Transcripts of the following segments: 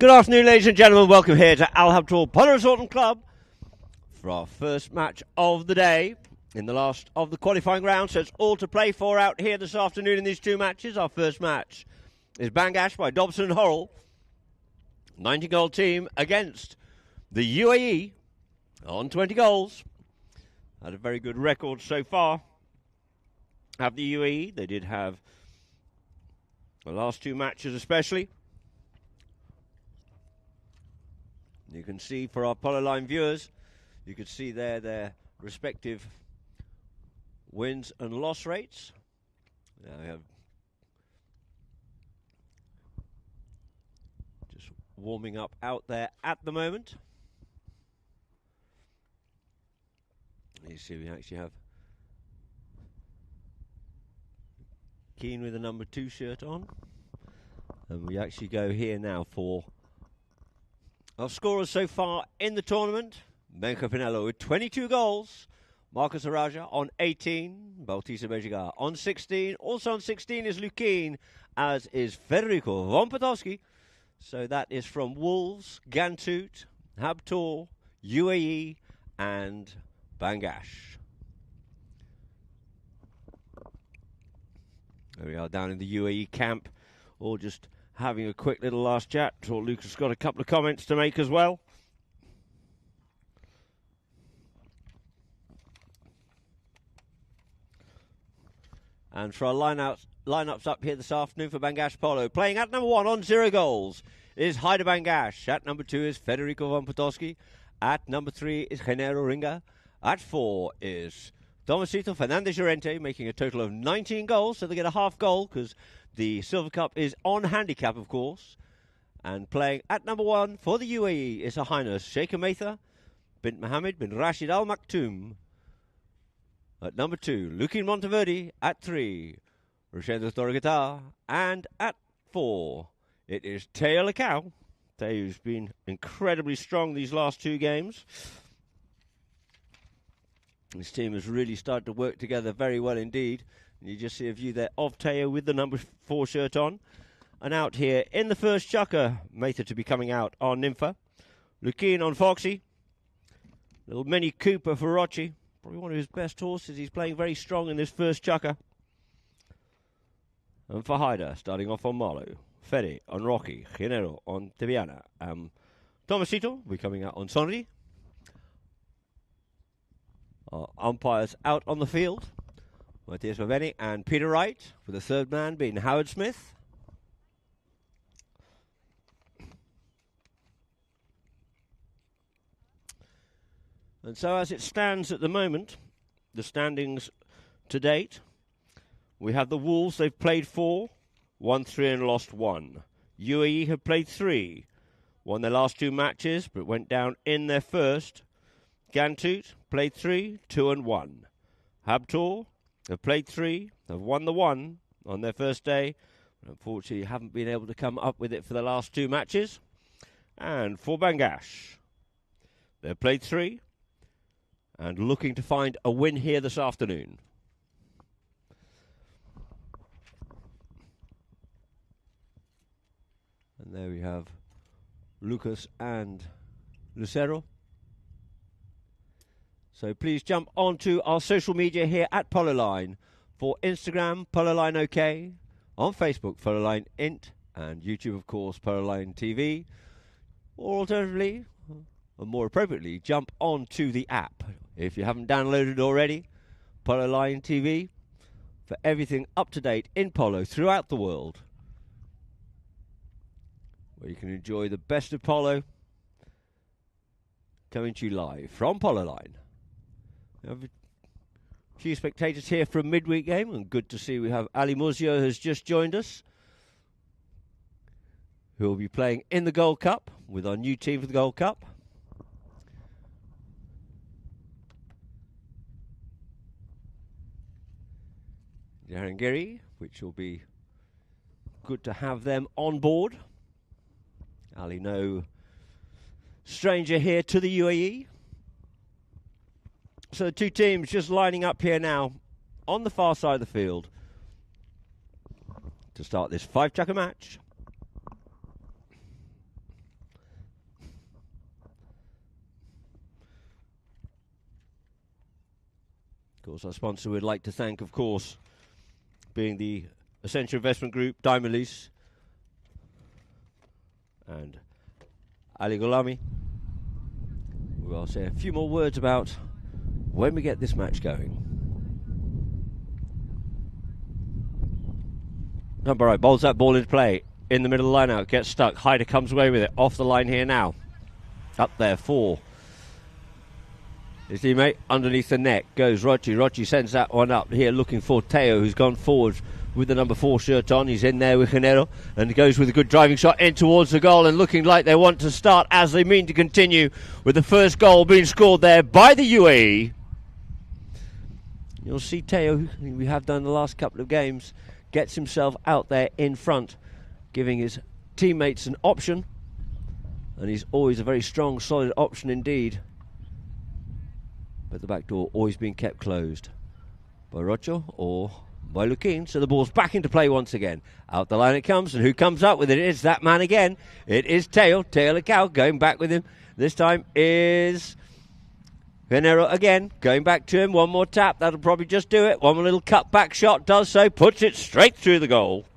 Good afternoon, ladies and gentlemen. Welcome here to Habtoor Polo Resort and Club for our first match of the day in the last of the qualifying round. So it's all to play for out here this afternoon in these two matches. Our first match is Bangash by Dobson and Horrell, 90-goal team against the UAE on 20 goals. Had a very good record so far. Have the UAE. They did have the last two matches especially. You can see for our Polo Line viewers, you can see there their respective wins and loss rates. Now we have just warming up out there at the moment. You see we actually have Keane with the number 2 shirt on. And we actually go here now for our scorers so far in the tournament. Benko Pinello with 22 goals. Marcus Araja on 18. Bautista Bejiga on 16. Also on 16 is Lukin, as is Federico von Potowski. So that is from Wolves, Gantut, Habtoor, UAE and Bangash. There we are down in the UAE camp, all just having a quick little last chat. So Lucas got a couple of comments to make as well. And for our lineups up here this afternoon for Bangash Polo, playing at number 1 on 0 goals is Haida Bangash. At number 2 is Federico von Potowski. At number 3 is Genaro Ringa. At 4 is Tomasito Fernandez Llorente, making a total of 19 goals, so they get a half goal because the Silver Cup is on handicap, of course. And playing at number 1 for the UAE is Her Highness Sheikh Ametha bint Mohammed bin Rashid Al Maktoum. At number 2, Lukin Monteverde. At 3, Rosendo Torregatar. And at 4, it is Teo Lecau. Teo's been incredibly strong these last two games. This team has really started to work together very well indeed. And you just see a view there of Teo with the number 4 shirt on. And out here in the first chukker, Mather to be coming out on Nympha. Lukin on Foxy. Little mini Cooper for Rochi. Probably one of his best horses. He's playing very strong in this first chukker. And for Haida, starting off on Marlow. Fede on Rocky. Genero on Tibiana. Tomasito will be coming out on Sonri. Our umpires out on the field. Matthias Maveni and Peter Wright, with the third man being Howard Smith. And so as it stands at the moment, the standings to date, we have the Wolves. They've played 4, won 3 and lost 1. UAE have played 3, won their last 2 matches, but went down in their first. Gantut played 3, 2 and 1. Habtoor have played 3, have won the 1 on their first day, but unfortunately haven't been able to come up with it for the last 2 matches. And for Bangash, they've played 3 and looking to find a win here this afternoon. And there we have Lucas and Lucero. So please jump onto our social media here at Polo Line. For Instagram, Polo Line OK. On Facebook, Polo Line Int. And YouTube, of course, Polo Line TV. Or alternatively, or more appropriately, jump onto the app. If you haven't downloaded already, Polo Line TV. For everything up to date in polo throughout the world. Where you can enjoy the best of polo. Coming to you live from Polo Line. We have a few spectators here for a midweek game, and good to see we have Ali Muzio has just joined us, who will be playing in the Gold Cup with our new team for the Gold Cup. Jahangiri, which will be good to have them on board. Ali, no stranger here to the UAE. So the two teams just lining up here now on the far side of the field to start this 5-chukker match. Of course, our sponsor we'd like to thank, of course, being the Essential Investment Group, Diamond Lease, and Ali Gulami. We'll say a few more words about when we get this match going. Number 8 bowls that ball into play. In the middle of the line out, gets stuck. Hyder comes away with it. Off the line here now. Up there, 4. His teammate underneath the net. Goes Rochi. Rochi sends that one up here looking for Teo, who's gone forward with the number 4 shirt on. He's in there with Genero and goes with a good driving shot in towards the goal, and looking like they want to start as they mean to continue, with the first goal being scored there by the UAE. You'll see Teo, we have done the last couple of games, gets himself out there in front, giving his teammates an option, and he's always a very strong, solid option indeed. But the back door always being kept closed by Rocho or by Lukin. So the ball's back into play once again. Out the line it comes, and who comes up with it? It is that man again. It is Teo Lecao going back with him. This time is Genero again, going back to him. One more tap, that'll probably just do it. One more little cut back shot, does so, puts it straight through the goal.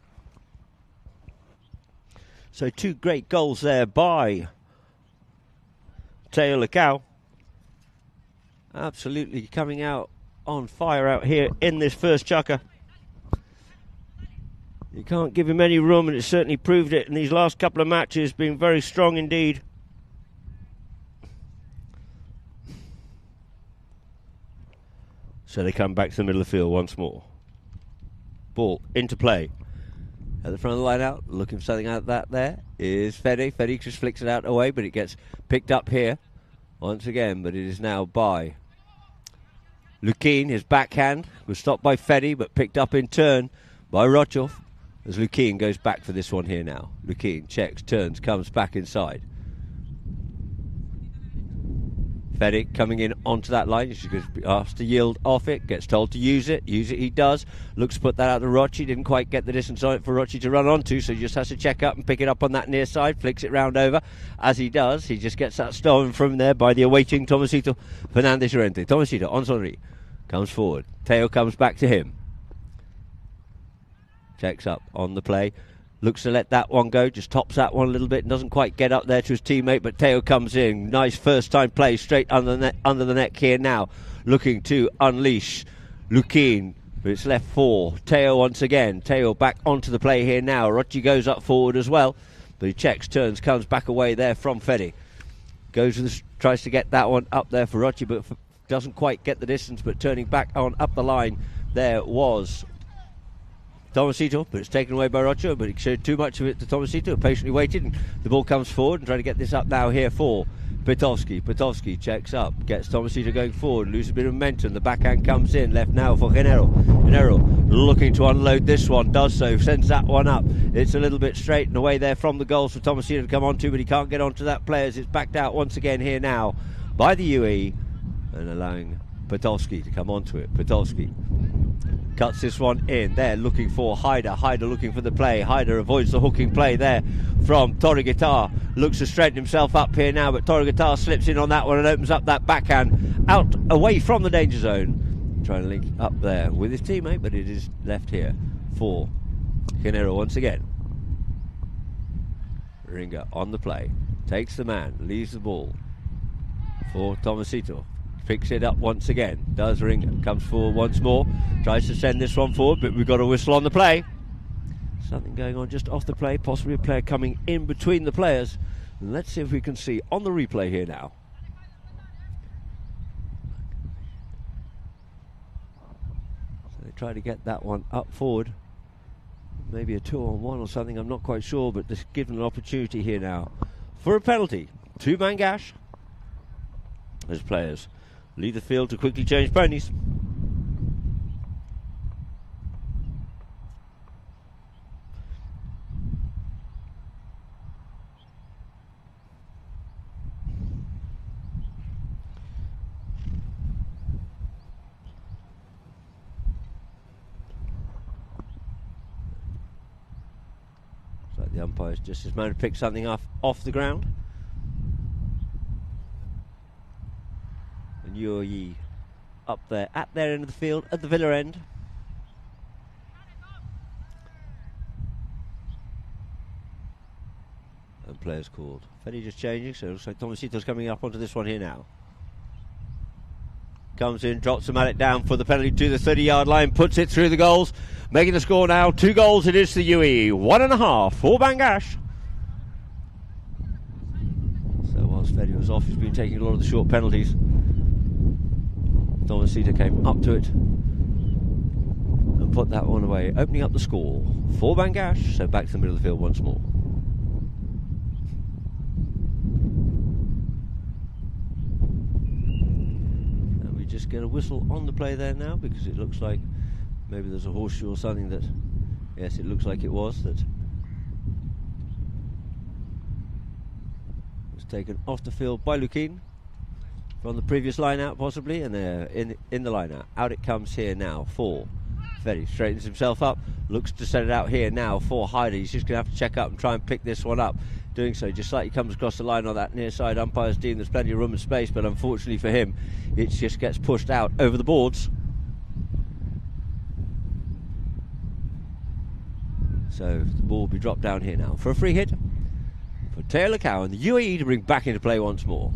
So 2 great goals there by Teo Lecao. Absolutely coming out on fire out here in this first chukker. You can't give him any room, and it certainly proved it in these last couple of matches, being very strong indeed. So they come back to the middle of the field once more. Ball into play. At the front of the line out, looking for something out of that there, is Fede. Fede just flicks it out away, but it gets picked up here once again, but it is now by Lukin. His backhand was stopped by Fede, but picked up in turn by Rochov, as Lukin goes back for this one here now. Lukin checks, turns, comes back inside. Fede coming in onto that line. She's going to be asked to yield off it. Gets told to use it. Use it he does. Looks to put that out to Rochi. Didn't quite get the distance on it for Rochi to run onto, so he just has to check up and pick it up on that near side. Flicks it round over. As he does, he just gets that stolen from there by the awaiting Tomasito Fernandez Llorente. Tomasito on Sonri. Comes forward. Teo comes back to him. Checks up on the play. Looks to let that one go, just tops that one a little bit, doesn't quite get up there to his teammate, but Teo comes in. Nice first time play straight under the neck here now, looking to unleash Lukin, but it's left for Teo once again. Teo back onto the play here now. Rochi goes up forward as well, but he checks, turns, comes back away there from Fede. Goes with tries to get that one up there for Rochi, but doesn't quite get the distance, but turning back on up the line there was Tomasito, but it's taken away by Rocho, but he showed too much of it to Tomasito, patiently waited, and the ball comes forward and trying to get this up now here for Petovsky. Petovsky checks up, gets Tomasito going forward, loses a bit of momentum, the backhand comes in, left now for Genero. Genero looking to unload this one, does so, sends that one up. It's a little bit straight and away there from the goals for Tomasito to come onto, but he can't get onto that player as it's backed out once again here now by the UAE, and allowing Petovsky to come onto it. Petovsky cuts this one in there, looking for Hyder. Hyder looking for the play. Hyder avoids the hooking play there from Torreguitar. Looks to straighten himself up here now, but Torreguitar slips in on that one and opens up that backhand out away from the danger zone. Trying to link up there with his teammate, but it is left here for Genero once again. Ringer on the play. Takes the man, leaves the ball for Tomasito. Picks it up once again, does Ringer, comes forward once more, tries to send this one forward, but we've got a whistle on the play. Something going on just off the play, possibly a player coming in between the players. And let's see if we can see on the replay here now. So they try to get that one up forward. Maybe a 2-on-1 or something, I'm not quite sure, but just given an opportunity here now for a penalty to Mangash as players leave the field to quickly change ponies. So the umpire's just as managed to pick something off the ground. UAE up there at their end of the field, at the Villa end. And players called. Fetty just changing, so it looks like Tomasito's coming up onto this one here now. Comes in, drops the mallet down for the penalty to the 30-yard line, puts it through the goals, making the score now 2 goals. It is to UAE, 1.5 for Bangash. So whilst Fetty was off, he's been taking a lot of the short penalties. Tomasito came up to it and put that one away, opening up the score for Bangash. So back to the middle of the field once more. Just get a whistle on the play there now, because it looks like maybe there's a horseshoe or something that, yes, it looks like it was, that was taken off the field by Lukin from the previous line out possibly, and they're in the line out. Out it comes here now for Fetty, straightens himself up, looks to set it out here now for Hyder. He's just going to have to check up and try and pick this one up. Doing so, just slightly comes across the line on that near side. Umpires deem there's plenty of room and space, but unfortunately for him, it just gets pushed out over the boards. So the ball will be dropped down here now for a free hit for Teo Lacau, and the UAE to bring back into play once more.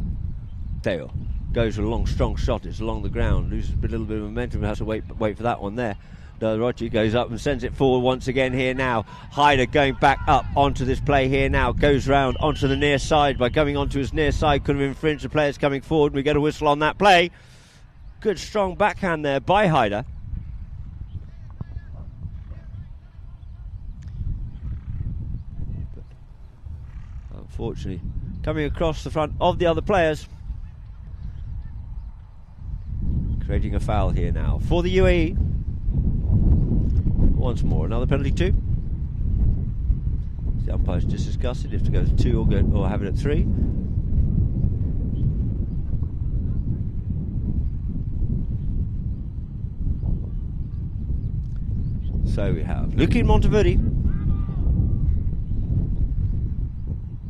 Teo goes with a long, strong shot. It's along the ground, loses a little bit of momentum, has to wait for that one there. Roger goes up and sends it forward once again here now. Hyder going back up onto this play here now. Goes round onto the near side. By coming onto his near side, could have infringed the players coming forward. We get a whistle on that play. Good strong backhand there by Hyder. But unfortunately, coming across the front of the other players, creating a foul here now for the UAE. Once more, another penalty too. The umpire's just discussed if to go to 2 or have it at 3. So we have Lukin Monteverdi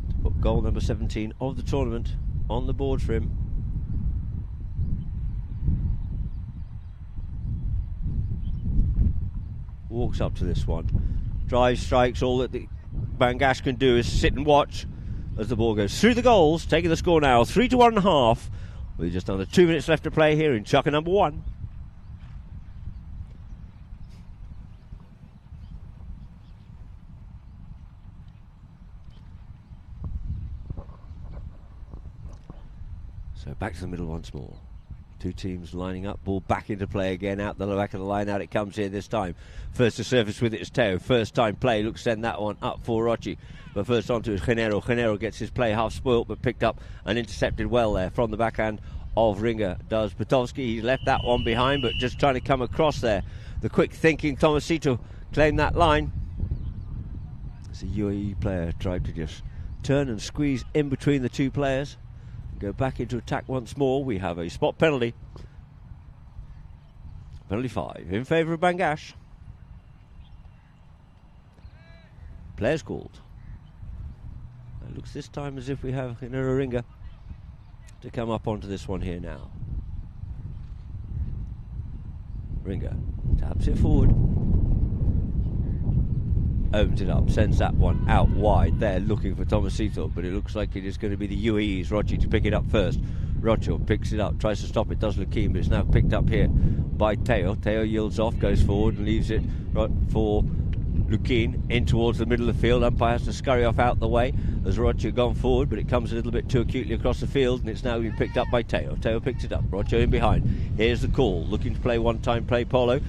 to put goal number 17 of the tournament on the board for him. Walks up to this one, drives, strikes. All that the Bangash can do is sit and watch as the ball goes through the goals, taking the score now 3 to 1.5 with just under 2 minutes left to play here in Chukka number 1. So back to the middle once more. 2 teams lining up, ball back into play again, out the back of the line. Out it comes here this time. First to surface with it is Teo. First time play, looks to send that one up for Rochi. But first onto is Genero. Genero gets his play half spoilt, but picked up and intercepted well there from the backhand of Ringer. Does Patowski. He's left that one behind, but just trying to come across there. The quick thinking Tomasito claimed that line. As a UAE player tried to just turn and squeeze in between the 2 players. Go back into attack once more. We have a spot penalty. Penalty 5 in favour of Bangash. Players called. It looks this time as if we have Ringa to come up onto this one here now. Ringer taps it forward. Opens it up, sends that one out wide there, looking for Tomasito, but it looks like it is going to be the UAE's Rochi to pick it up first. Rocho picks it up, tries to stop it, does Lukin, but it's now picked up here by Teo. Teo yields off, goes forward and leaves it for Lukin in towards the middle of the field. Umpire has to scurry off out the way as Rocho gone forward, but it comes a little bit too acutely across the field, and it's now been picked up by Teo. Teo picks it up, Rocho in behind. Here's the call, looking to play one-time play Polo,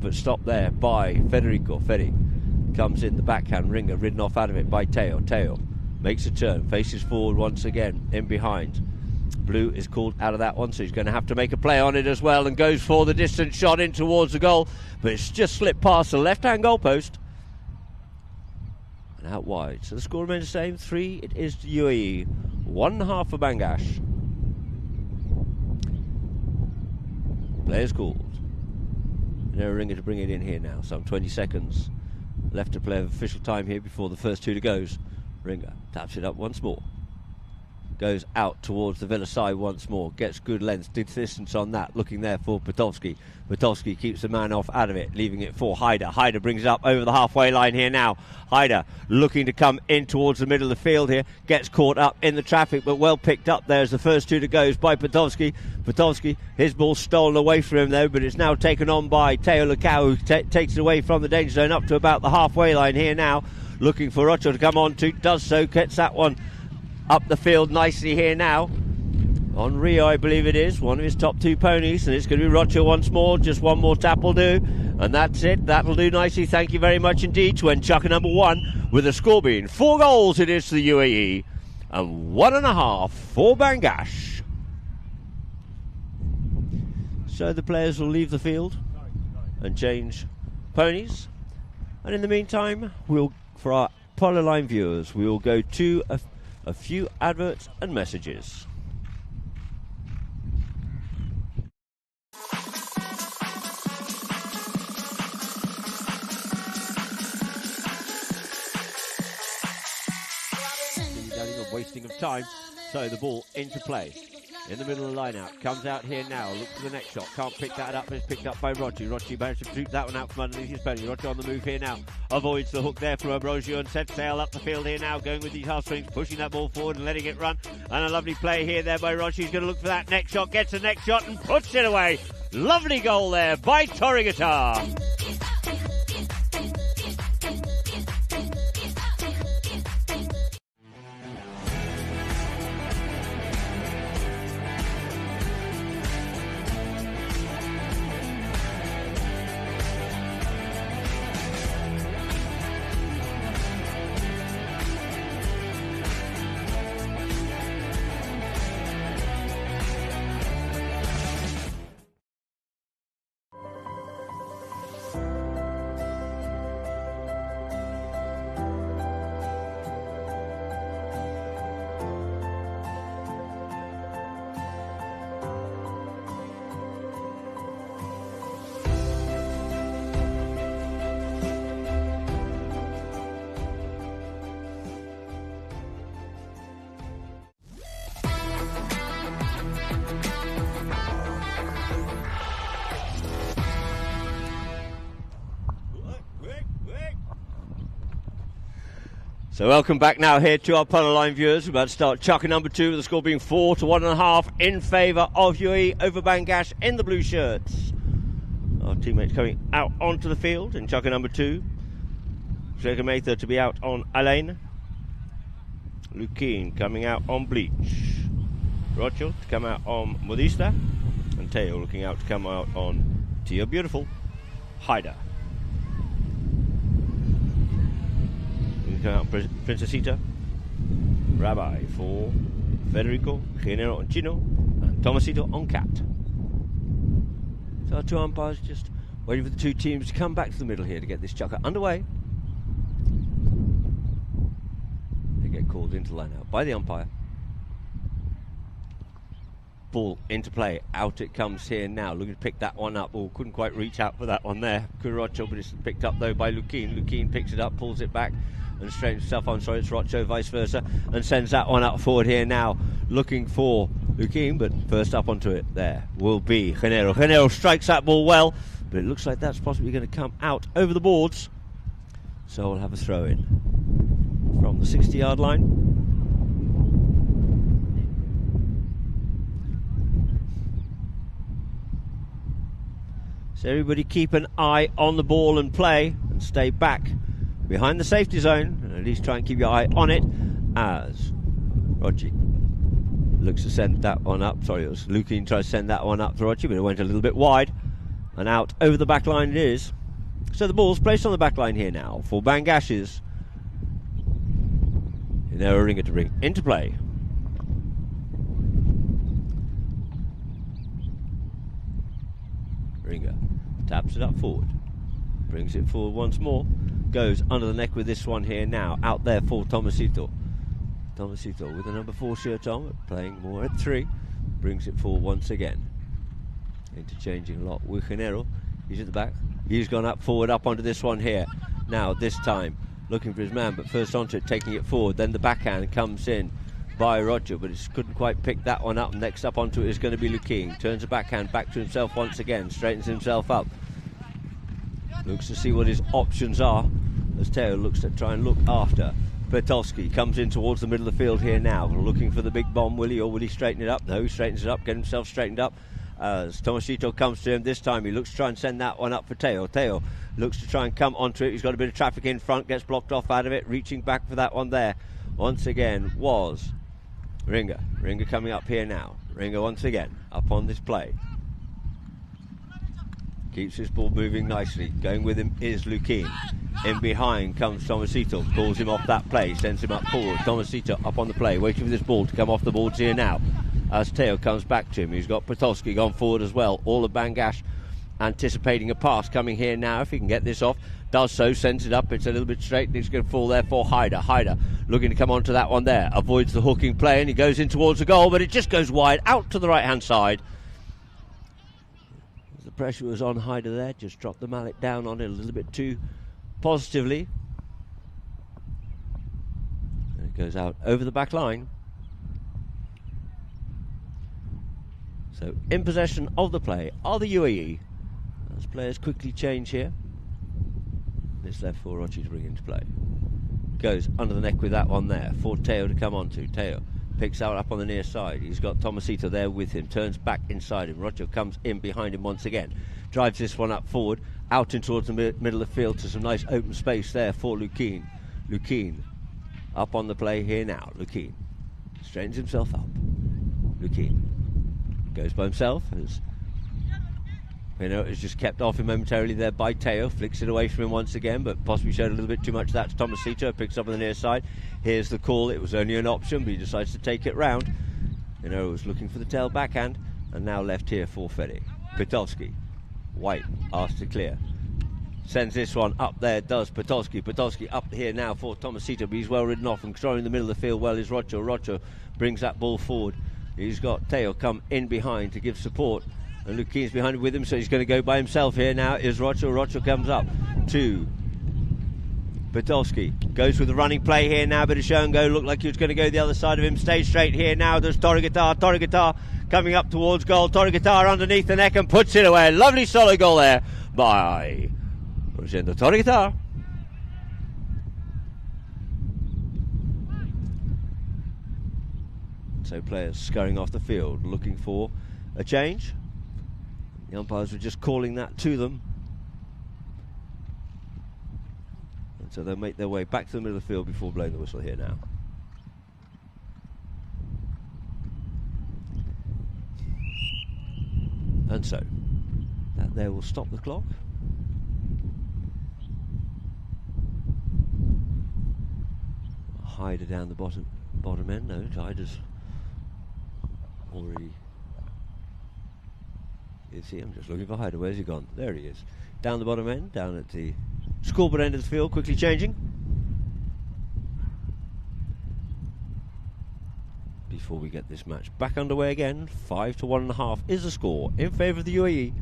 but stopped there by Federico. Feddy comes in, the backhand. Ringer ridden off out of it by Teo. Teo makes a turn, faces forward once again, in behind. Blue is called out of that one, so he's going to have to make a play on it as well, and goes for the distance shot in towards the goal, but it's just slipped past the left-hand goalpost and out wide. So the score remains the same, 3 it is to UAE, 1.5 for Bangash. Players called. No Ringer to bring it in here now. Some 20 seconds left to play of official time here before the first 2 to goes. Ringer taps it up once more. goes out towards the Villa side once more, gets good length, distance on that, looking there for Potowski. Potowski keeps the man off out of it, leaving it for Haider. Haider brings it up over the halfway line here now. Haider looking to come in towards the middle of the field here, gets caught up in the traffic, but well picked up there as the first two to goes by Potowski. Potowski, his ball stolen away from him though, but it's now taken on by Teo Lacau, who takes it away from the danger zone up to about the halfway line here now, looking for Rocho to come on to, does so, gets that one up the field nicely here now. On Rio, I believe it is, one of his top two ponies, and it's going to be Rocho once more. Just one more tap will do, and that's it. That'll do nicely. Thank you very much indeed to Nchaka number 1, with a score being 4 goals it is to the UAE, and 1.5 for Bangash. So the players will leave the field and change ponies, and in the meantime, for our Polo Line viewers, we will go to a few adverts and messages. Wasting of time, so the ball into play in the middle of the line out, comes out here now, looks for the next shot, can't pick that up, it's picked up by Rochi. Rochi managed to shoot that one out from underneath his pony. Rochi on the move here now, avoids the hook there from Ambrosio and sets sail up the field here now, going with these half swings, pushing that ball forward and letting it run, and a lovely play here there by Rochi. He's going to look for that next shot, gets the next shot and puts it away. Lovely goal there by Torrigatar. So welcome back now here to our Polo Line viewers. We're about to start Chaka number 2 with the score being 4 to 1.5 in favour of UAE over Bangash in the blue shirts. Our teammates coming out onto the field in Chaka number 2. Shaker Mather to be out on Alain. Lukeen coming out on Bleach. Rocho to come out on Modista. And Teo looking out to come out on Tia Beautiful. Haider. Out Princesita, Rabbi for Federico, Genero on Chino, and Tomasito on Cat. So our two umpires just waiting for the two teams to come back to the middle here to get this Chaka underway. They get called into line out by the umpire. Ball into play, out it comes here now, looking to pick that one up. Oh, couldn't quite reach out for that one there, Kurocho, but it's picked up though by Lukeen. Lukeen picks it up, pulls it back and straightens himself on, sorry, it's Rocho, vice versa, and sends that one up forward here now, looking for Lukeen, but first up onto it there will be Genero. Genero strikes that ball well, but it looks like that's possibly going to come out over the boards, so we'll have a throw in from the 60-yard line. So everybody keep an eye on the ball and play and stay back behind the safety zone, and at least try and keep your eye on it as Rochi looks to send that one up. Sorry, it was Lukeen trying to send that one up to Rochi, but it went a little bit wide, and out over the back line it is. So the ball's placed on the back line here now for Bangash's. And now a ringer to bring into play. Ringer taps it up forward, brings it forward once more, goes under the neck with this one here now, out there for Tomasito. Tomasito with the number 4 shirt on, playing more at 3, brings it forward once again. Interchanging a lot with Genero. He's at the back. He's gone up forward, up onto this one here. Now this time looking for his man, but first onto it, taking it forward. Then the backhand comes in by Roger, but it couldn't quite pick that one up. Next up onto it is going to be Lukin. Turns a backhand back to himself once again, straightens himself up. Looks to see what his options are as Teo looks to try and look after. Petowski comes in towards the middle of the field here now, looking for the big bomb, will he, or will he straighten it up? No, he straightens it up, get himself straightened up. As Tomasito comes to him this time, he looks to try and send that one up for Teo. Teo looks to try and come onto it. He's got a bit of traffic in front, gets blocked off out of it, reaching back for that one there. Once again was Ringer. Ringer coming up here now. Ringer once again up on this play. Keeps his ball moving nicely. Going with him is Lukin. In behind comes Tomasito. Calls him off that play. Sends him up forward. Tomasito up on the play. Waiting for this ball to come off the boards here now. As Teo comes back to him. He's got Petowski gone forward as well. All of Bangash anticipating a pass coming here now. If he can get this off. Does so. Sends it up. It's a little bit straight. It's going to fall there for Hyder. Hyder looking to come onto that one there. Avoids the hooking play and he goes in towards the goal. But it just goes wide out to the right hand side. The pressure was on Hyder there, just dropped the mallet down on it a little bit too positively. And it goes out over the back line. So in possession of the play are the UAE. As players quickly change here. This left for Rochi to bring into play. Goes under the neck with that one there for Teo to come onto. Teo picks out up on the near side. He's got Tomasito there with him. Turns back inside him. Roger comes in behind him once again. Drives this one up forward. Out in towards the middle of the field to some nice open space there for Lukin. Lukin up on the play here now. Lukin straightens himself up. Lukin goes by himself. As it's just kept off him momentarily there by Teo. Flicks it away from him once again, but possibly showed a little bit too much. That's Tomasito. Picks up on the near side. Here's the call. It was only an option, but he decides to take it round. Was looking for the tail backhand, and now left here for Fede. Petowski. White asked to clear. Sends this one up there, does Petowski. Petowski up here now for Tomasito, but he's well ridden off and controlling the middle of the field well is Rocho. Rocho brings that ball forward. He's got Teo come in behind to give support. And Lukin's behind with him, so he's going to go by himself here now. Is Rocho. Rocho comes up to Petowski. Goes with the running play here now. Bit of show and go. Looked like he was going to go the other side of him. Stays straight here now. There's Torrigatar. Torrigatar coming up towards goal. Torrigatar underneath the neck and puts it away. Lovely solo goal there by Rosendo Torrigatar. So players scurrying off the field looking for a change. The umpires were just calling that to them. And so they'll make their way back to the middle of the field before blowing the whistle here now. And so that there will stop the clock. Hyder down the bottom end. No, Hyder's already... You see, I'm just looking for Hyder. Where's he gone? There he is. Down the bottom end, down at the scoreboard end of the field, quickly changing. Before we get this match back underway again, 5-1.5 is the score in favour of the UAE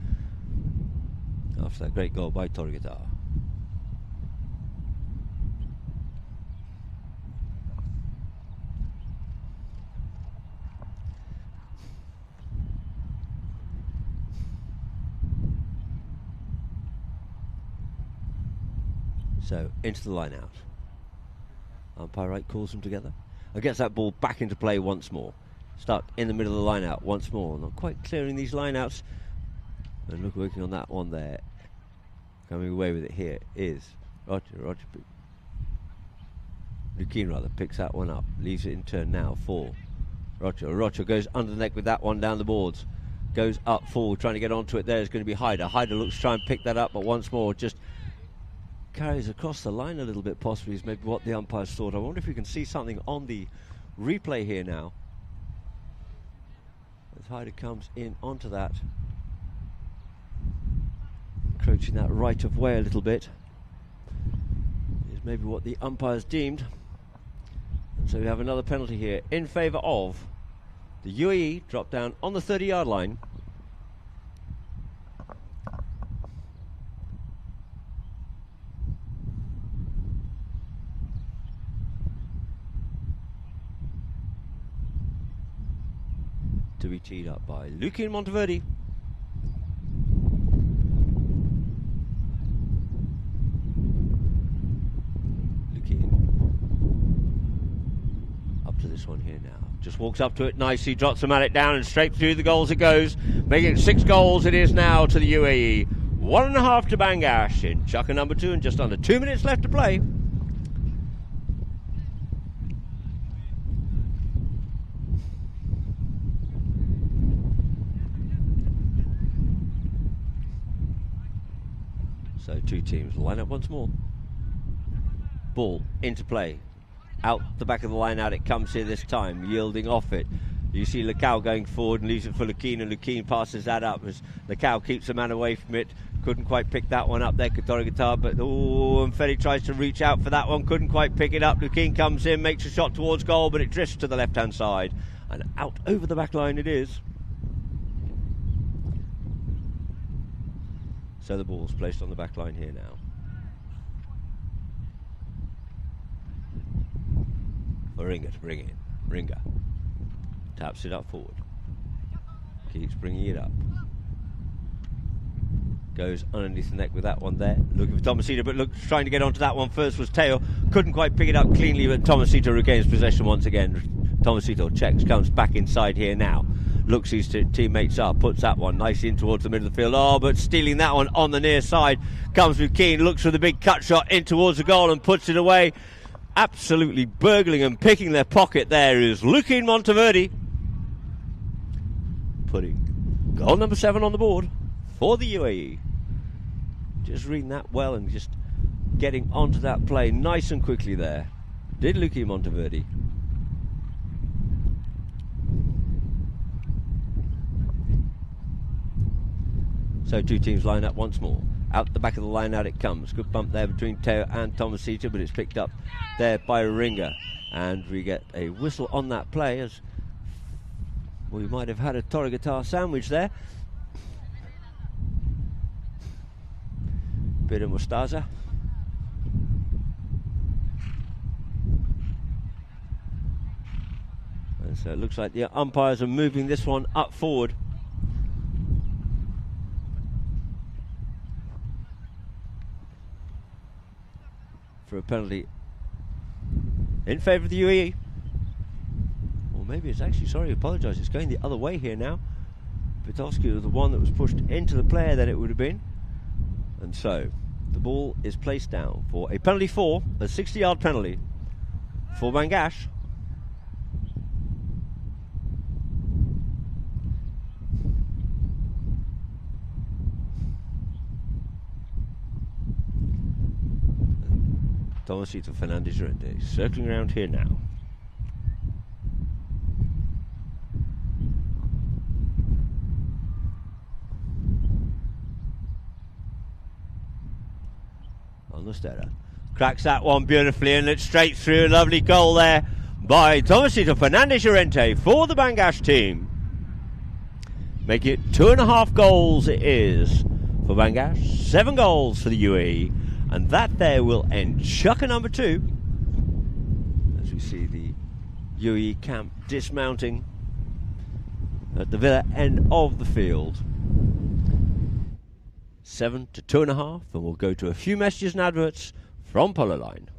after that great goal by Torrigatar. So, into the line out. Umpire right calls them together. And gets that ball back into play once more. Stuck in the middle of the line out once more. Not quite clearing these line outs. And look, working on that one there. Coming away with it here is Roger. Lukin rather picks that one up. Leaves it in turn now for Roger. Roger goes under the neck with that one down the boards. Goes up forward, trying to get onto it. There is going to be Hyder. Hyder looks to try and pick that up, but once more just carries across the line a little bit, possibly is maybe what the umpires thought. I wonder if we can see something on the replay here now. As Hyder comes in onto that, encroaching that right of way a little bit, is maybe what the umpires deemed. And so we have another penalty here in favour of the UAE. Drop down on the 30-yard line. to be teed up by Lucian Monteverdi. Up to this one here now. Just walks up to it nicely, drops the mallet down, and straight through the goals it goes. Making it 6 goals it is now to the UAE. 1.5 to Bangash in chukker number 2, and just under 2 minutes left to play. So 2 teams line up once more. Ball into play. Out the back of the line out it comes here this time, yielding off it. You see Lecau going forward and leaves it for Lukin, and Lukin passes that up as Lecau keeps the man away from it. Couldn't quite pick that one up there, Katorigata, but and Ferry tries to reach out for that one, couldn't quite pick it up. Lukin comes in, makes a shot towards goal, but it drifts to the left-hand side, and out over the back line it is. So the ball's placed on the back line here now. For Ringa to bring in. Ringa taps it up forward. Keeps bringing it up. Goes underneath the neck with that one there. Looking for Tomasito, but trying to get onto that one first was Teo. Couldn't quite pick it up cleanly, but Tomasito regains possession once again. Tomasito checks, comes back inside here now. Looks his teammates up, puts that one nicely in towards the middle of the field. Oh, but stealing that one on the near side comes with Keane. Looks for the big cut shot in towards the goal and puts it away. Absolutely burgling and picking their pocket there is Lucian Monteverdi, putting goal number 7 on the board for the UAE. Just reading that well and just getting onto that play nice and quickly there. Did Lucian Monteverdi. So 2 teams line up once more. Out the back of the line out it comes. Good bump there between Teo and Tomasito, but it's picked up there by Ringa. And we get a whistle on that play, as we might have had a Torigata sandwich there. Bit of Mustaza. And so it looks like the umpires are moving this one up forward. For a penalty in favour of the UAE. Or maybe it's actually, sorry, I apologise, it's going the other way here now. Vitowski was the one that was pushed into the player, then it would have been. And so the ball is placed down for a penalty for a 60-yard penalty for Bangash. Tomasito Fernandez Llorente circling around here now. On the Stera. Cracks that one beautifully and it's straight through. A lovely goal there by Tomasito Fernandez Llorente for the Bangash team. Making it 2.5 goals it is for Bangash. 7 goals for the UAE. And that there will end chukker number 2. As we see the UAE camp dismounting at the Villa end of the field. 7 to 2.5, and we'll go to a few messages and adverts from Polo Line.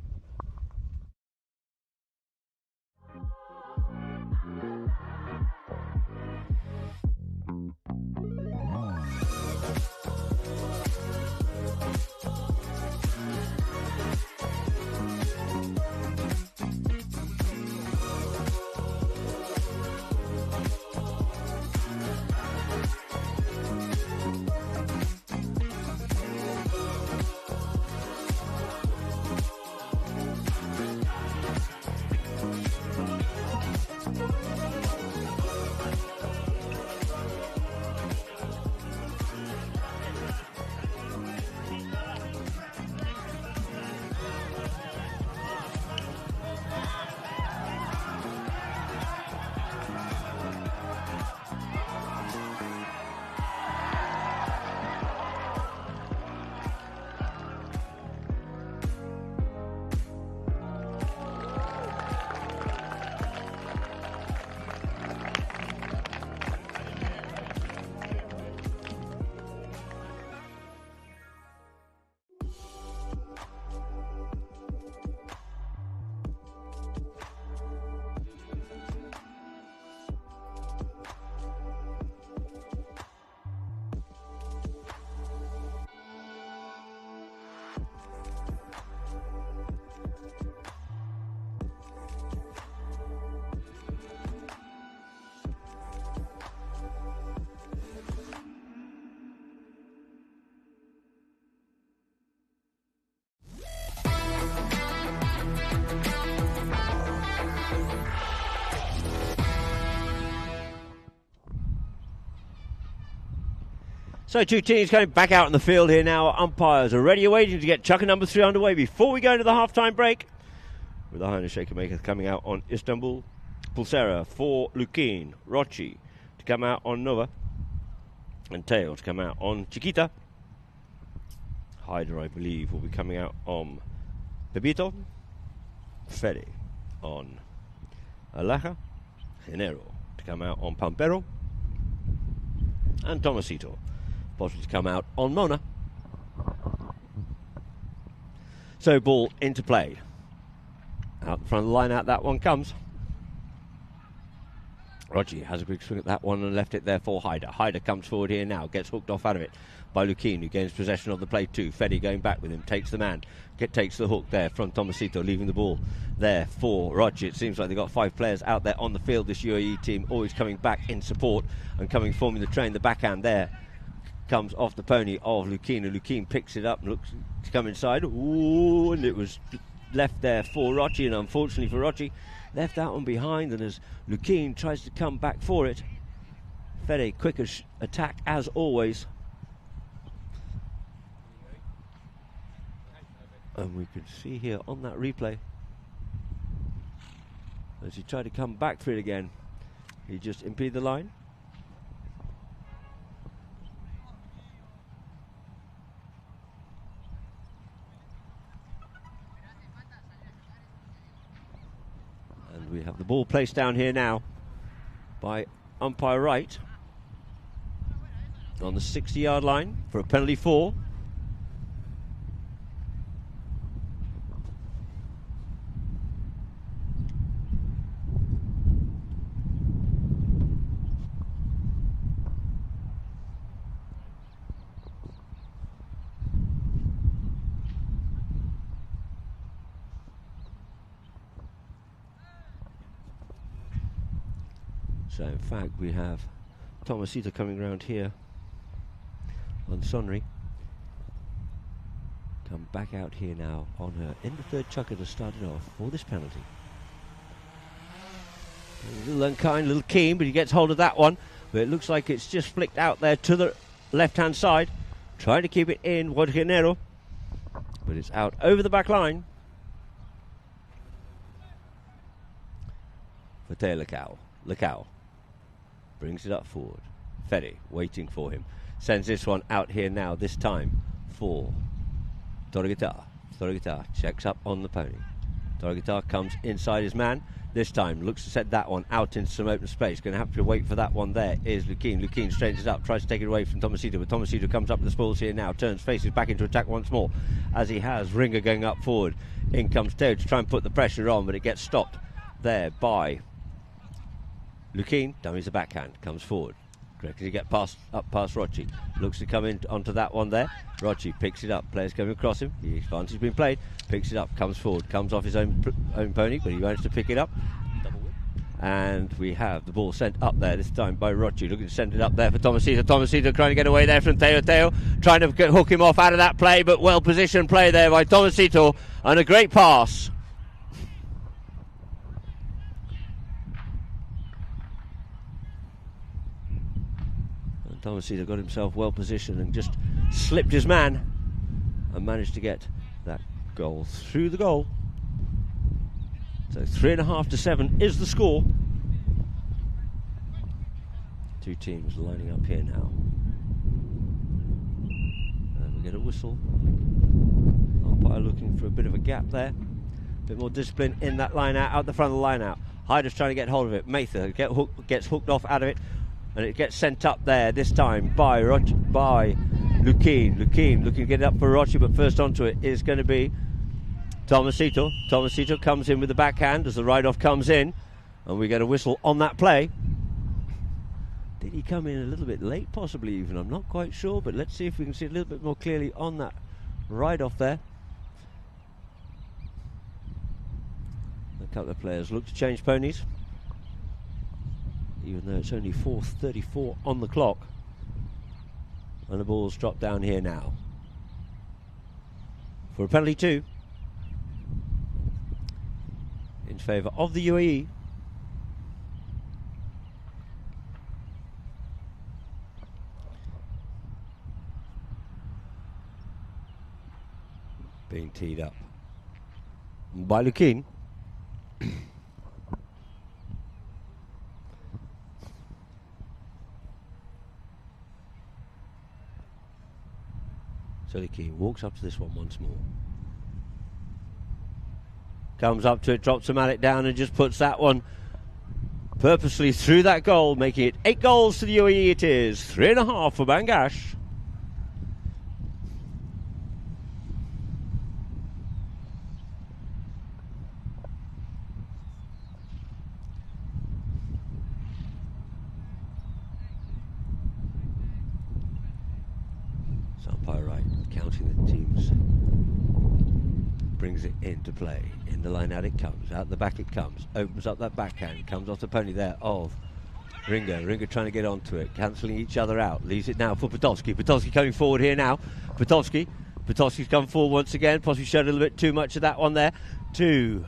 So two teams going back out in the field here now. Umpires are ready waiting to get chucker number 3 underway before we go into the half-time break. With the Highness Shaker Maker coming out on Istanbul. Pulsera for Lukin. Rochi to come out on Nova. And Tail to come out on Chiquita. Hyder, I believe, will be coming out on Pepito. Fede on Alaja. Genero to come out on Pampero. And Tomasito possibly to come out on Mona. So ball into play. Out the front of the line, out that one comes. Rogi has a big swing at that one and left it there for Hyder. Hyder comes forward here now, gets hooked off out of it by Lukin, who gains possession of the play too. Fede going back with him, takes the man, takes the hook there from Tomasito, leaving the ball there for Rogi. It seems like they've got 5 players out there on the field, this UAE team, always coming back in support and forming the train. The backhand there comes off the pony of Lukin, and Lukin picks it up and looks to come inside. Ooh, and it was left there for Rochi, and unfortunately for Rochi, left that one behind, and as Lukin tries to come back for it, Fede quicker attack as always. And we can see here on that replay, as he tried to come back for it again, he just impeded the line. We have the ball placed down here now by umpire Wright on the 60-yard line for a penalty 4. So in fact we have Tomasito coming around here on Sonri. Come back out here now on her in the third chucker to start it off for this penalty. A little unkind, a little keen, but he gets hold of that one. But it looks like it's just flicked out there to the left-hand side. Trying to keep it in, Genero. But it's out over the back line. For Teo Lecao. Brings it up forward. Fede waiting for him. Sends this one out here now, this time for Torreguitar. Torreguitar checks up on the pony. Torreguitar comes inside his man. This time looks to set that one out into some open space. Going to have to wait for that one there is Lukin. Lukin straightens it up, tries to take it away from Tomasito, but Tomasito comes up with the spoils here now, turns, faces back into attack once more, as he has Ringer going up forward. In comes Teo to try and put the pressure on, but it gets stopped there by Lukin. Dummies the backhand, comes forward. Can he get up past Rochi? Looks to come in onto that one there. Rochi picks it up. Players coming across him. The advantage has been played. Picks it up, comes forward, comes off his own pony, but he managed to pick it up. And we have the ball sent up there this time by Rochi, looking to send it up there for Tomasito. Tomasito trying to get away there from Teo. Teo trying to hook him off out of that play, but well positioned play there by Tomasito and a great pass. Tomasito got himself well positioned and just slipped his man and managed to get that goal through the goal. So 3.5 to 7 is the score. Two teams lining up here now. And we get a whistle. Umpire looking for a bit of a gap there. A bit more discipline in that line out the front of the line out. Hyder's trying to get hold of it. Mather gets hooked off out of it. And it gets sent up there this time by Lukin. Lukin looking to get it up for Rochi, but first onto it is going to be Tomasito. Tomasito comes in with the backhand as the ride-off comes in, and we get a whistle on that play. Did he come in a little bit late, possibly even? I'm not quite sure, but let's see if we can see a little bit more clearly on that ride-off there. A couple of players look to change ponies, even though it's only 4:34 on the clock. And the ball's dropped down here now for a penalty 2 in favour of the UAE. being teed up by Lukien. So Lukien walks up to this one once more. Comes up to it, drops the mallet down and just puts that one purposely through that goal, making it 8 goals to the UAE. It is 3.5 for Bangash. Umpire right, counting the teams, brings it into play. In the line out it comes, out the back it comes, opens up that backhand, comes off the pony there of Ringa. Ringa trying to get onto it, cancelling each other out, leaves it now for Podolski. Podolski coming forward here now. Podolski's come forward once again, possibly showed a little bit too much of that one there to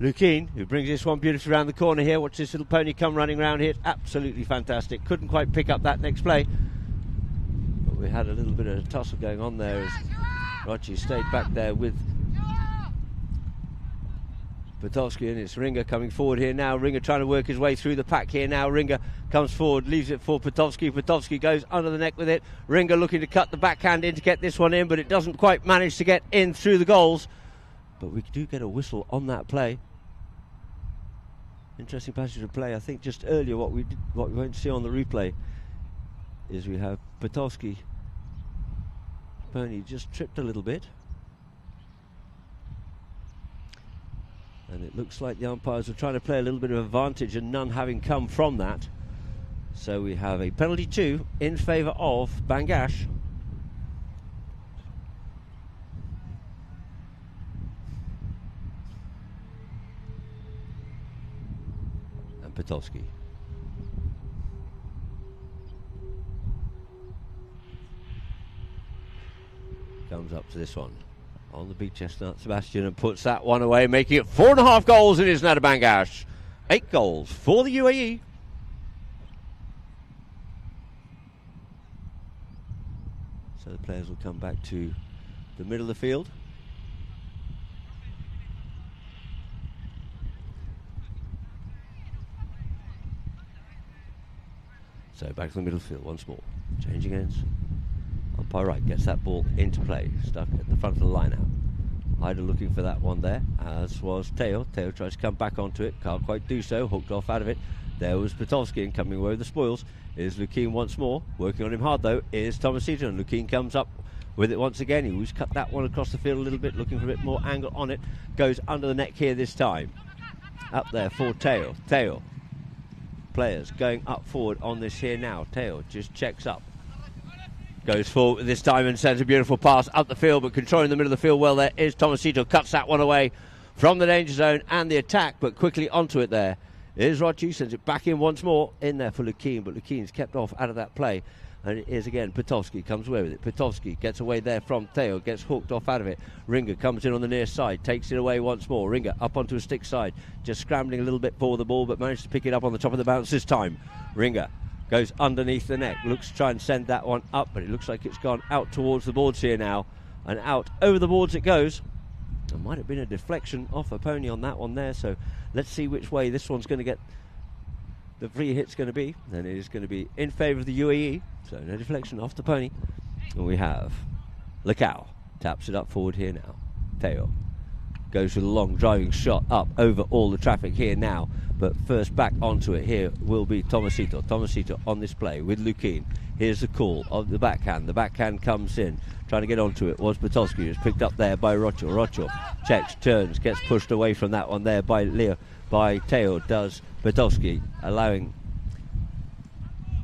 Lukien, who brings this one beautifully around the corner here. Watch this little pony come running around here. Absolutely fantastic. Couldn't quite pick up that next play. We had a little bit of a tussle going on there as Rochi stayed back there with Podolski, and it's Ringa coming forward here now. Ringa trying to work his way through the pack here now. Ringa comes forward, leaves it for Podolski. Podolski goes under the neck with it. Ringa looking to cut the backhand in to get this one in, but it doesn't quite manage to get in through the goals. But we do get a whistle on that play. Interesting passage of play. I think just earlier what we won't see on the replay is we have Podolski. Pony just tripped a little bit. And it looks like the umpires are trying to play a little bit of advantage and none having come from that. So we have a penalty 2 in favour of Bangash. And Podolski. Comes up to this one on the big chestnut Sebastian and puts that one away, making it 4.5 goals. It is now to Bangash. 8 goals for the UAE. So the players will come back to the middle of the field. So back to the middle field once more. Changing ends. Umpire right gets that ball into play, stuck at the front of the line out. Hyder looking for that one there, as was Teo. Teo tries to come back onto it, can't quite do so, hooked off out of it. There was Podolski, and coming away with the spoils is Lukien once more. Working on him hard though is Tomasito, and Lukien comes up with it once again. He was cut that one across the field a little bit, looking for a bit more angle on it. Goes under the neck here this time. Up there for Teo. Teo. Players going up forward on this here now. Teo just checks up. Goes forward this time and sends a beautiful pass up the field, but controlling the middle of the field well there is Tomasito. Cuts that one away from the danger zone and the attack, but quickly onto it there is Rochi. Sends it back in once more. In there for Lukien, but Lukien's kept off out of that play. And it is again Podolski comes away with it. Podolski gets away there from Teo, gets hooked off out of it. Ringa comes in on the near side, takes it away once more. Ringa up onto a stick side, just scrambling a little bit for the ball, but managed to pick it up on the top of the bounce this time. Ringa goes underneath the neck, looks to try and send that one up, but it looks like it's gone out towards the boards here now, and out over the boards it goes. There might have been a deflection off a pony on that one there, so let's see which way this one's going to get. The free hit's going to be, and it is going to be in favour of the UAE, so no deflection off the pony. And we have Lecao, taps it up forward here now. Teo goes with a long driving shot up over all the traffic here now, but first back onto it here will be Tomasito. Tomasito on this play with Lukien. Here's the call of the backhand. The backhand comes in, trying to get onto it was Podolski, who's picked up there by Rocho. Rocho checks, turns, gets pushed away from that one there by Teo, does Podolski, allowing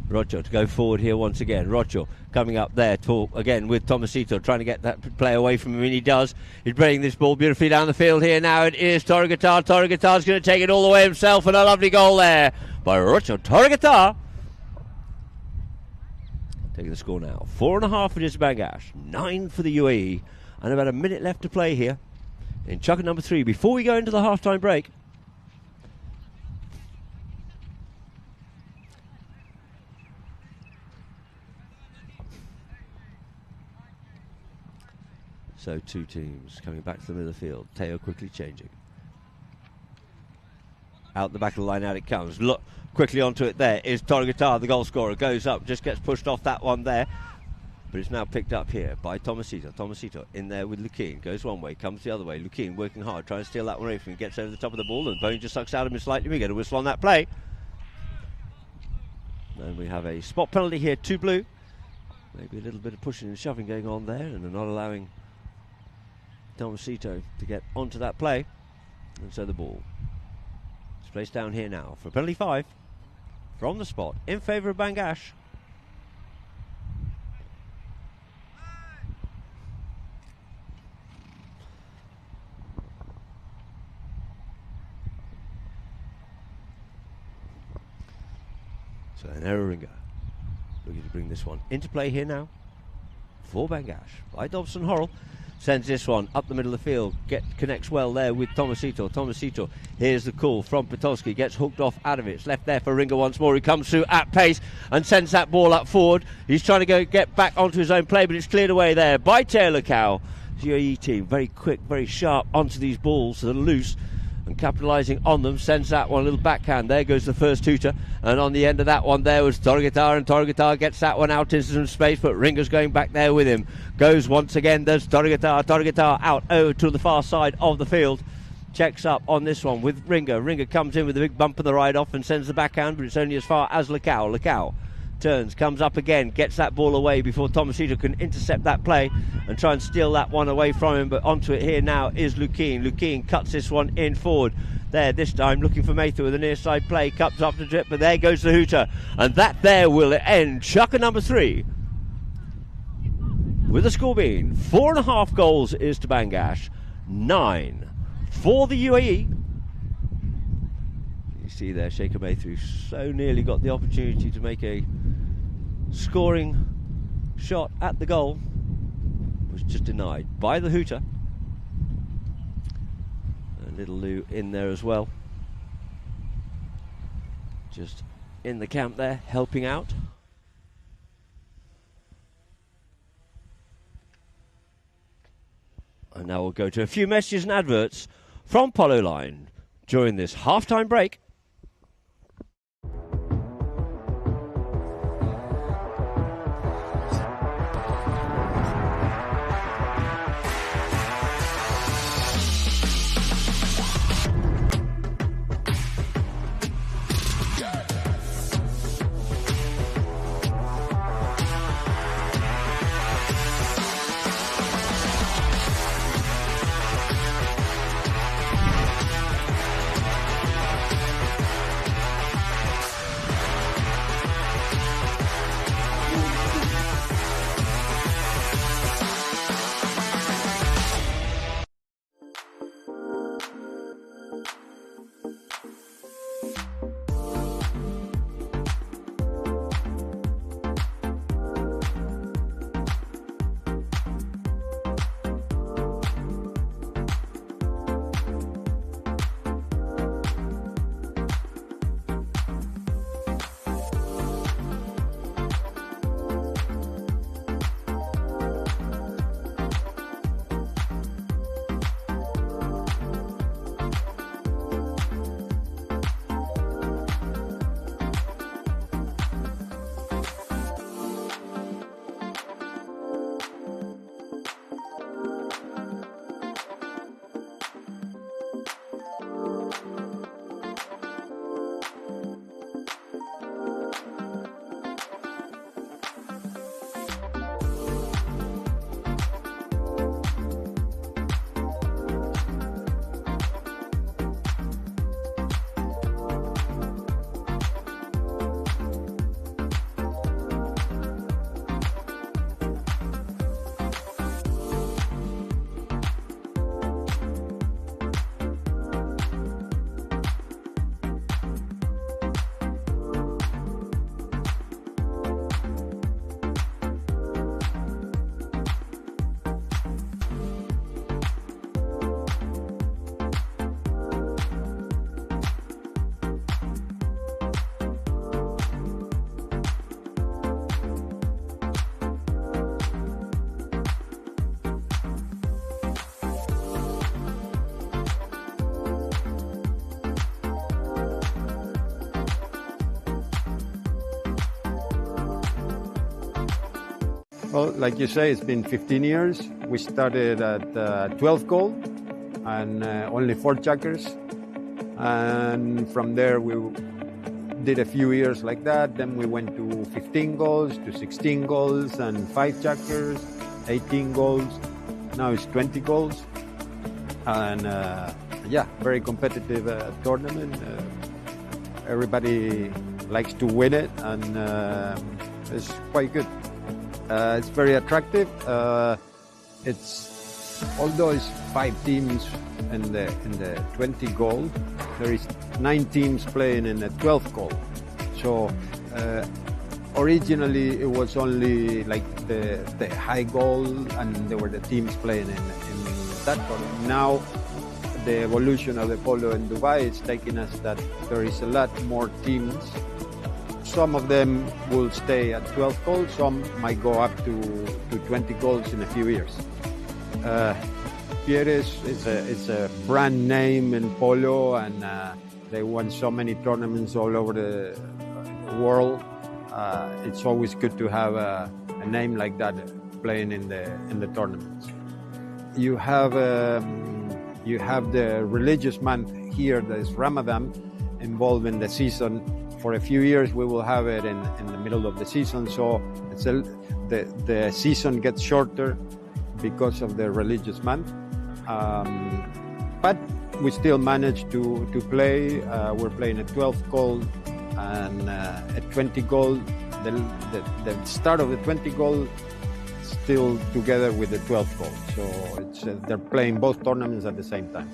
Rocho to go forward here once again. Rocho coming up there again with Tomasito, trying to get that play away from him, and he does. He's bringing this ball beautifully down the field here now. It is Torregatar. Torregatar's going to take it all the way himself, and a lovely goal there by Rocho. Torregatar taking the score now. 4.5 for Bangash, 9 for the UAE, and about a minute left to play here in chucker number 3 before we go into the half-time break. So two teams coming back to the middle of the field. Teo quickly changing. Out the back of the line, out it comes. Look quickly onto it. There is Torgatar, the goal scorer. Goes up, just gets pushed off that one there. But it's now picked up here by Tomasito. Tomasito in there with Lukin. Goes one way, comes the other way. Lukin working hard, trying to steal that one away from him. Gets over the top of the ball and Bone just sucks out of him slightly. We get a whistle on that play. And we have a spot penalty here, 2 blue. Maybe a little bit of pushing and shoving going on there, and they're not allowing Tomasito to get onto that play. And so the ball is placed down here now for penalty 5 from the spot in favour of Bangash. So an error ringer looking to bring this one into play here now for Bangash by Dobson Horrell. Sends this one up the middle of the field. Connects well there with Tomasito. Tomasito, here's the call from Pitolski. Gets hooked off out of it. It's left there for Ringer once more. He comes through at pace and sends that ball up forward. He's trying to get back onto his own play, but it's cleared away there by Taylor Cow. The UAE team very quick, very sharp onto these balls that are loose, and capitalising on them, sends that one a little backhand. There goes the first hooter, and on the end of that one there was Torgatar, and Torgatar gets that one out into some space, but Ringer's going back there with him. Goes once again, there's Torgatar out over to the far side of the field. Checks up on this one with Ringer. Ringer comes in with a big bump on the ride off and sends the backhand, but it's only as far as Lacau. Lacau turns, comes up again, gets that ball away before Tomasito can intercept that play and try and steal that one away from him, but onto it here now is Lukin. Lukin cuts this one in forward. There, this time looking for Mather with a near side play, cuts up the drip, but there goes the hooter, and that there will end Chucker number 3 with the score being 4.5 goals is to Bangash, 9 for the UAE. You see there, Shaker Mather so nearly got the opportunity to make a scoring shot at the goal, was just denied by the hooter. And little Lou in there as well, just in the camp there helping out. And now we'll go to a few messages and adverts from Polo Line during this half-time break. Well, like you say, it's been 15 years. We started at 12 gold and only 4 chuckers. And from there, we did a few years like that. Then we went to 15 goals, to 16 goals, and 5 chuckers, 18 goals. Now it's 20 goals. And yeah, very competitive tournament. Everybody likes to win it, and it's quite good. It's very attractive. Although it's 5 teams in the 20 gold, there is 9 teams playing in the 12 gold. So originally it was only like the high gold, and there were the teams playing in that tournament. Now the evolution of the polo in Dubai is taking us that there is a lot more teams. Some of them will stay at 12 goals, some might go up to 20 goals in a few years. Pieres is a brand name in polo, and they won so many tournaments all over the world. It's always good to have a name like that playing in the tournaments. You have the religious month here, that is Ramadan, involved in the season. For a few years, we will have it in the middle of the season, so the season gets shorter because of the religious month. But we still manage to play. We're playing at 12 gold and at 20 gold. The start of the 20 gold still together with the 12 gold. So they're playing both tournaments at the same time.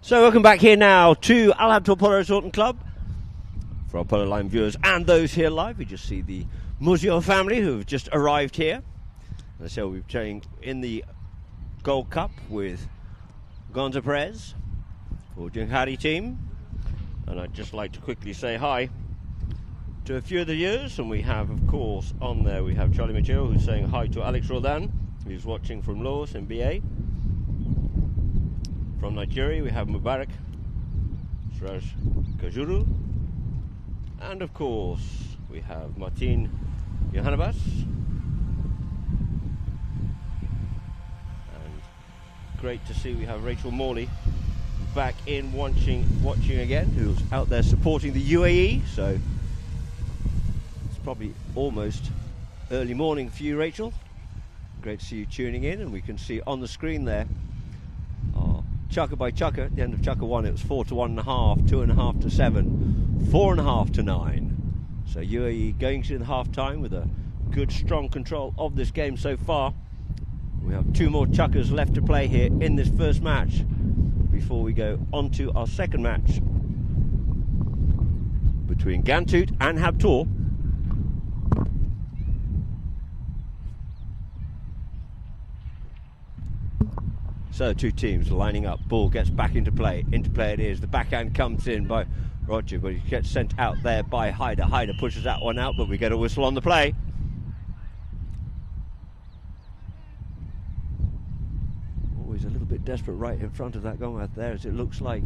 So welcome back here now to Habtoor Polo Resort and Club. For our Polo Line viewers and those here live, we just see the Muzio family who have just arrived here. And so we're playing in the Gold Cup with Gonza Perez for Junghari team. And I'd just like to quickly say hi to a few of the viewers. And we have, of course, on there we have Charlie Macho, who's saying hi to Alex Roldan, who's watching from Laos in BA. From Nigeria, we have Mubarak, Sraj Kajuru, and of course, we have Martin Johanabas. And great to see we have Rachel Morley back in watching again, who's out there supporting the UAE. So it's probably almost early morning for you, Rachel. Great to see you tuning in, and we can see on the screen there. Chucker by Chucker. At the end of Chucker 1, it was 4 to 1.5, 2.5 to 7, 4.5 to 9. So UAE going to the half time with a good, strong control of this game so far. We have 2 more Chuckers left to play here in this first match before we go on to our second match between Gantut and Habtoor. So two teams lining up. Ball gets back into play. Into play it is. The backhand comes in by Roger, but he gets sent out there by Hyder. Hyder pushes that one out, but we get a whistle on the play. Always a little bit desperate right in front of that goal there, as it looks like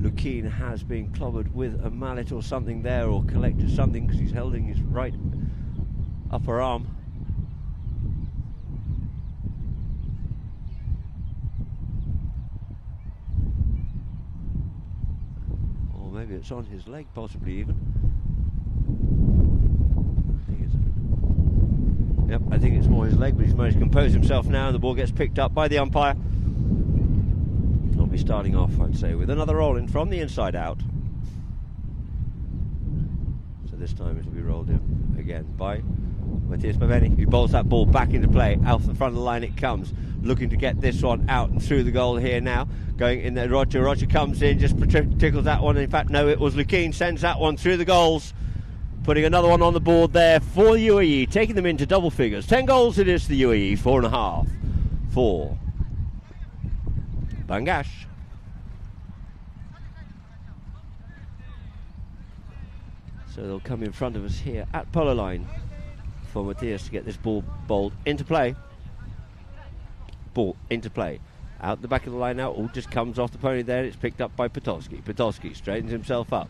Lukeen has been clobbered with a mallet or something there, or collected something, because he's holding his right upper arm. Maybe it's on his leg, possibly even. I think it's more his leg, but he's managed to compose himself now, and the ball gets picked up by the umpire. He'll be starting off, I'd say, with another roll in from the inside out. So this time it'll be rolled in again by Matthias Paveni, who bowls that ball back into play. Out the front of the line it comes, looking to get this one out and through the goal here now. Going in there, Roger comes in, just tickles that one. In fact, no, it was Lukeen, sends that one through the goals. Putting another one on the board there for UAE, taking them into double figures. 10 goals it is to the UAE, 4.5 for Bangash. So they'll come in front of us here at Polo line for Matthias to get this ball bowled into play. Ball into play. Out the back of the line now, all just comes off the pony there. It's picked up by Potolsky. Potolsky straightens himself up.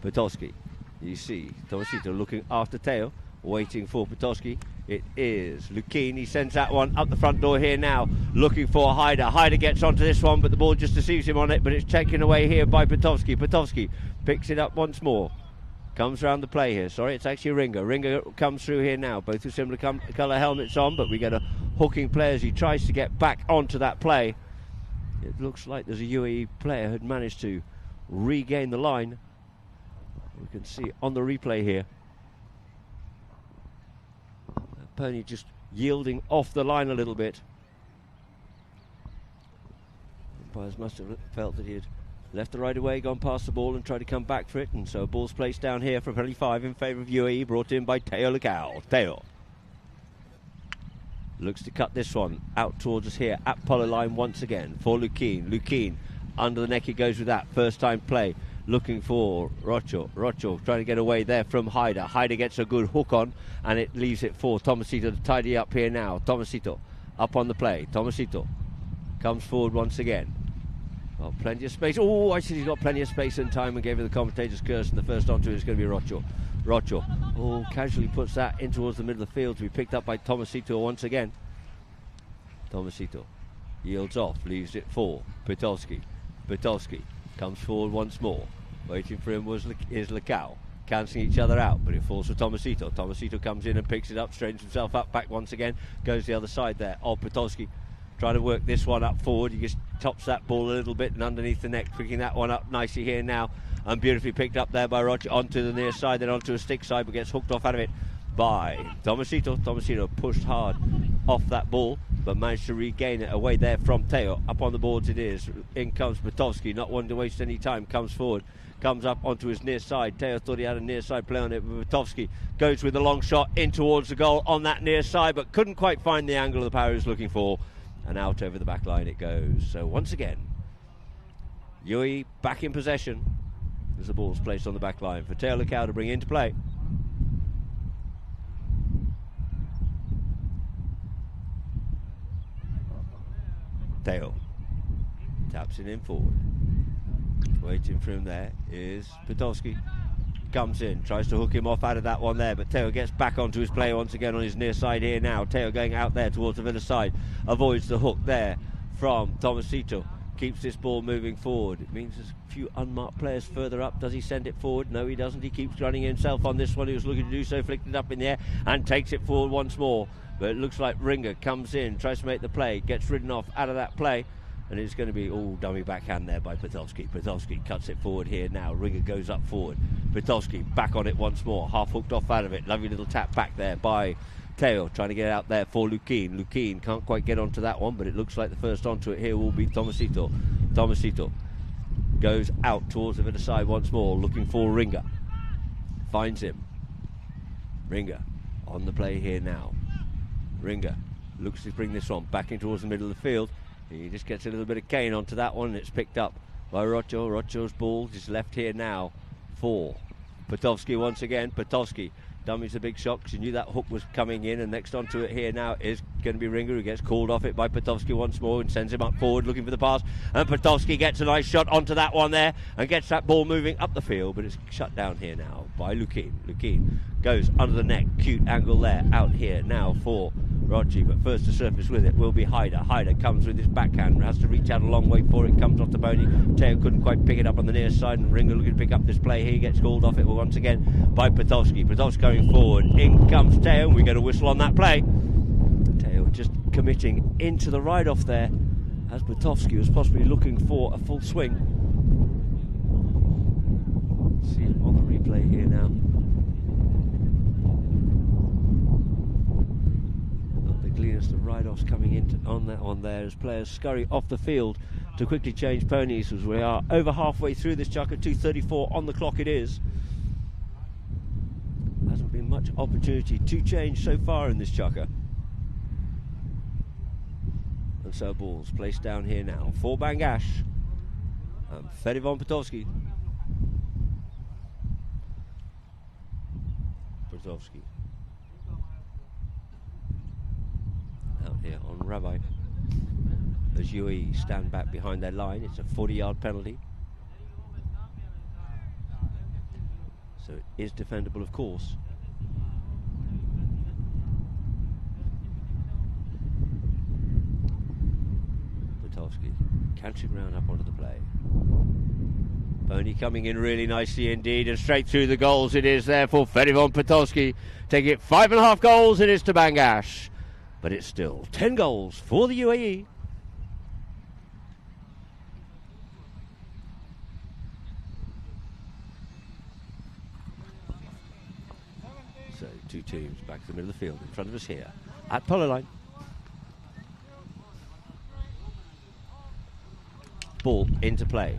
Potolsky, you see Tomasito looking after Teo, waiting for Potolsky. It is Lukeen. He sends that one up the front door here now, looking for Hyder. Hyder gets onto this one, but the ball just deceives him on it, but it's taken away here by Potolsky. Potolsky picks it up once more. Comes around the play here. Sorry, it's actually Ringer. Ringer comes through here now, both with similar colour helmets on, but we get a hooking play as he tries to get back onto that play. It looks like there's a UAE player who had managed to regain the line. We can see on the replay here, Pony just yielding off the line a little bit. Umpires must have felt that he had left the right away, gone past the ball and tried to come back for it, and so ball's placed down here for 25 in favour of UAE, brought in by Teo Lecao. Teo looks to cut this one out towards us here at Polo line once again for Lukeen. Lukeen under the neck, he goes with that first time play, looking for Rocho. Rocho trying to get away there from Hyder. Hyder gets a good hook on, and it leaves it for Tomasito to tidy up here now. Tomasito up on the play. Tomasito comes forward once again. Well, plenty of space. Oh, I see he's got plenty of space and time, and gave it the commentator's curse, and the first onto it is going to be Rocho. Rocho, oh, casually puts that in towards the middle of the field to be picked up by Tomasito once again. Tomasito yields off, leaves it for Potolsky. Potolsky comes forward once more. Waiting for him is Lecao. Cancelling each other out, but it falls for Tomasito. Tomasito comes in and picks it up, straightens himself up, back once again, goes the other side there. Oh, Potolsky trying to work this one up forward. He just tops that ball a little bit and underneath the neck, picking that one up nicely here now, and beautifully picked up there by Roger onto the near side, then onto a stick side, but gets hooked off out of it by Tomasito. Tomasito pushed hard off that ball, but managed to regain it away there from Teo. Up on the boards it is. In comes Potolsky, not wanting to waste any time, comes forward, comes up onto his near side. Teo thought he had a near side play on it, but Potolsky goes with a long shot in towards the goal on that near side, but couldn't quite find the angle of the power he was looking for, and out over the back line it goes. So once again, UAE back in possession as the ball's placed on the back line for Teo Lecao to bring into play. Teo taps it in forward. Waiting for him there is Potolsky. Comes in, tries to hook him off out of that one there, but Teo gets back onto his play once again on his near side here now. Teo going out there towards the Villa side, avoids the hook there from Tomasito. Keeps this ball moving forward. It means there's a few unmarked players further up. Does he send it forward? No, he doesn't. He keeps running himself on this one. He was looking to do so, flicked it up in the air and takes it forward once more. But it looks like Ringer comes in, tries to make the play, gets ridden off out of that play, and it's going to be all dummy backhand there by Potolsky. Potolsky cuts it forward here now. Ringer goes up forward. Potolsky back on it once more, half hooked off out of it. Lovely little tap back there by Teo, trying to get out there for Lukeen. Lukeen can't quite get onto that one, but it looks like the first onto it here will be Tomasito. Tomasito goes out towards the other side once more, looking for Ringer. Finds him. Ringer on the play here now. Ringer looks to bring this one back in towards the middle of the field. He just gets a little bit of cane onto that one, and it's picked up by Rocho. Rocho's ball is left here now for Petovsky once again. Petovsky dummies a big shot because he knew that hook was coming in, and next onto it here now is going to be Ringer, who gets called off it by Petovsky once more and sends him up forward looking for the pass, and Petovsky gets a nice shot onto that one there and gets that ball moving up the field, but it's shut down here now by Lukin. Lukin goes under the neck, cute angle there, out here now for Rochi, but first to surface with it will be Hyder. Hyder comes with his backhand, has to reach out a long way for it, comes off the pony. Teo couldn't quite pick it up on the near side, and Ringer looking to pick up this play here, gets called off it once again by Petovsky. Petovsky going forward, in comes Teo, and we get a whistle on that play. Teo just committing into the ride-off there, as Petovsky was possibly looking for a full swing. See it on the replay here now. Cleanest of ride-offs coming in on that one there as players scurry off the field to quickly change ponies, as we are over halfway through this chucker. 2:34 on the clock it is. Hasn't been much opportunity to change so far in this chucker. And so balls placed down here now for Bangash and Fedivon Petovsky. Petovsky out here on Rabbi as UAE stand back behind their line. It's a 40-yard penalty, so it is defendable, of course. Petovsky cantering round up onto the play. Pony coming in really nicely indeed, and straight through the goals it is there for Fedivon Petovsky. Taking it 5.5 goals it is to Bangash. But it's still 10 goals for the UAE. So two teams back to the middle of the field in front of us here at Polo line. Ball into play.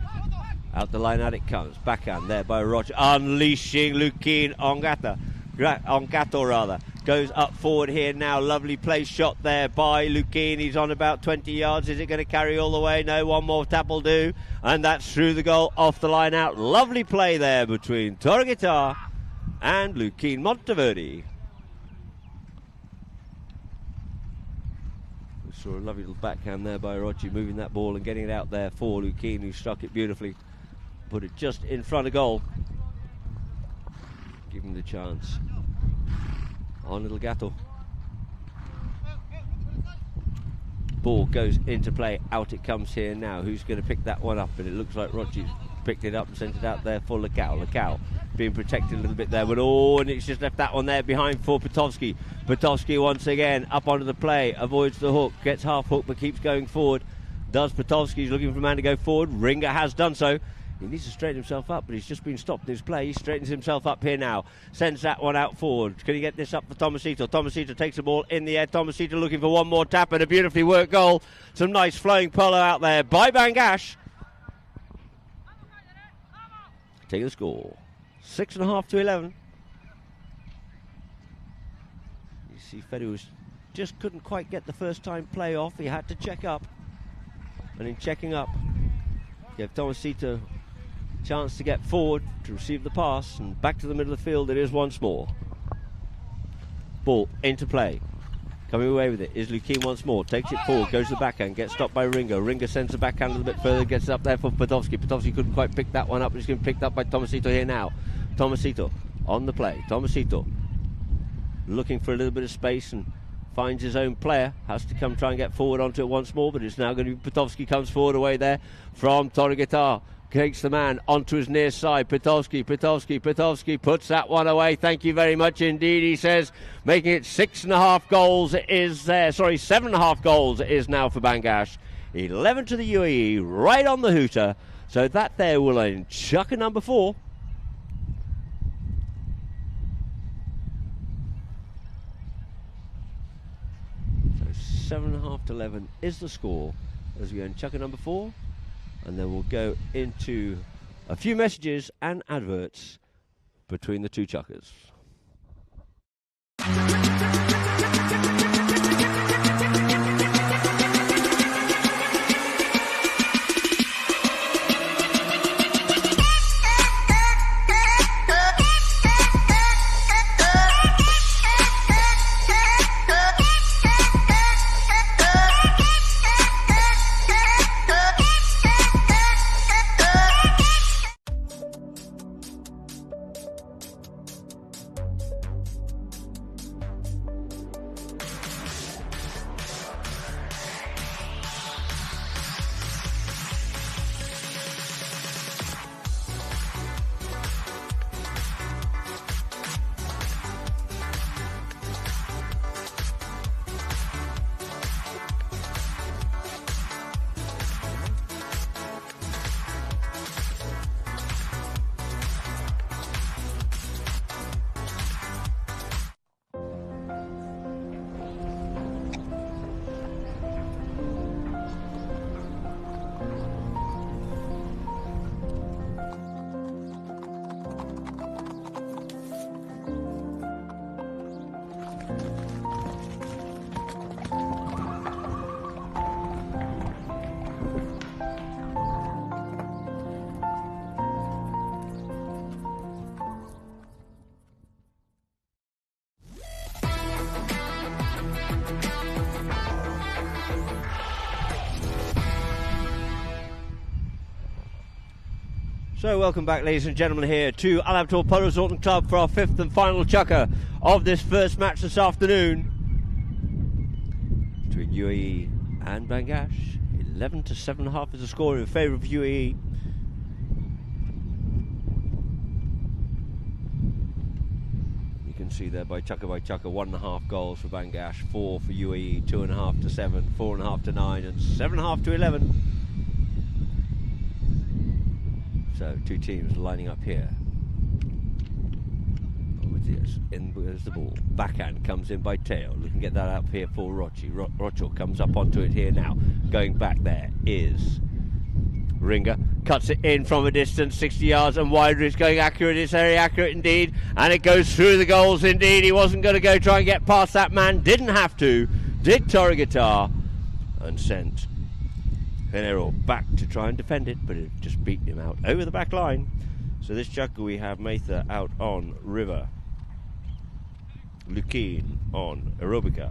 Out the line out it comes. Backhand there by Roger. Unleashing Lukin Ongato rather. Goes up forward here now. Lovely play shot there by Lukin. He's on about 20 yards. Is it going to carry all the way? No, one more tap will do. And that's through the goal, off the line out. Lovely play there between Torguitar and Lukin Monteverde. We saw a lovely little backhand there by Rochi, moving that ball and getting it out there for Lukin, who struck it beautifully. Put it just in front of goal. Give him the chance on little Gato. Ball goes into play, out it comes here now. Who's going to pick that one up? And it looks like Rochi's picked it up and sent it out there for Lacau. Lacau being protected a little bit there, but and it's just left that one there behind for Petovsky. Petovsky once again up onto the play, avoids the hook, gets half hook but keeps going forward. Does Petovsky? He's looking for a man to go forward. Ringer has done so. He needs to straighten himself up, but he's just been stopped in his play. He straightens himself up here now. Sends that one out forward. Can he get this up for Tomasito? Tomasito takes the ball in the air. Tomasito looking for one more tap and a beautifully worked goal. Some nice flowing polo out there by Bangash. Take the score. 6.5 to 11. You see Feddy was just couldn't quite get the first time play off. He had to check up. And in checking up, gave Tomasito chance to get forward to receive the pass, and back to the middle of the field it is once more. Ball into play, coming away with it is Lukin once more, takes it forward, goes to the backhand, gets stopped by Ringer. Ringer sends the backhand a little bit further, gets it up there for Petovsky. Petovsky couldn't quite pick that one up, but he's getting picked up by Tomasito here now. Tomasito on the play. Tomasito looking for a little bit of space and finds his own player, has to come try and get forward onto it once more, but it's now going to be Petovsky comes forward away there from Torguitar. Takes the man onto his near side. Petovsky puts that one away. Thank you very much indeed, he says, making it 6.5 goals. It is there. 7.5 goals it is now for Bangash. 11 to the UAE, right on the hooter. So that there will end chucker number 4. So 7.5 to 11 is the score as we end chucker number 4. And then we'll go into a few messages and adverts between the two chuckers. So welcome back, ladies and gentlemen, here to Habtoor Polo Resort and Club for our fifth and final chukker of this first match this afternoon between UAE and Bangladesh. 11-7.5 is the score in favour of UAE. You can see there by chukker, 1.5 goals for Bangladesh, 4 for UAE, 2.5 to 7, 4.5 to 9, and 7.5 to 11. So two teams lining up here. In goes the ball. Backhand comes in by Teo. Looking to get that up here for Rochi. Rocho comes up onto it here now. Going back there is Ringer. Cuts it in from a distance, 60 yards and wider. It's going accurate. It's very accurate indeed. And it goes through the goals indeed. He wasn't going to go try and get past that man. Didn't have to. Did Torrigatar. And sent Pinero back to try and defend it, but it just beat him out over the back line. So this chukker we have Mather out on River, Lukeen on Aerobica,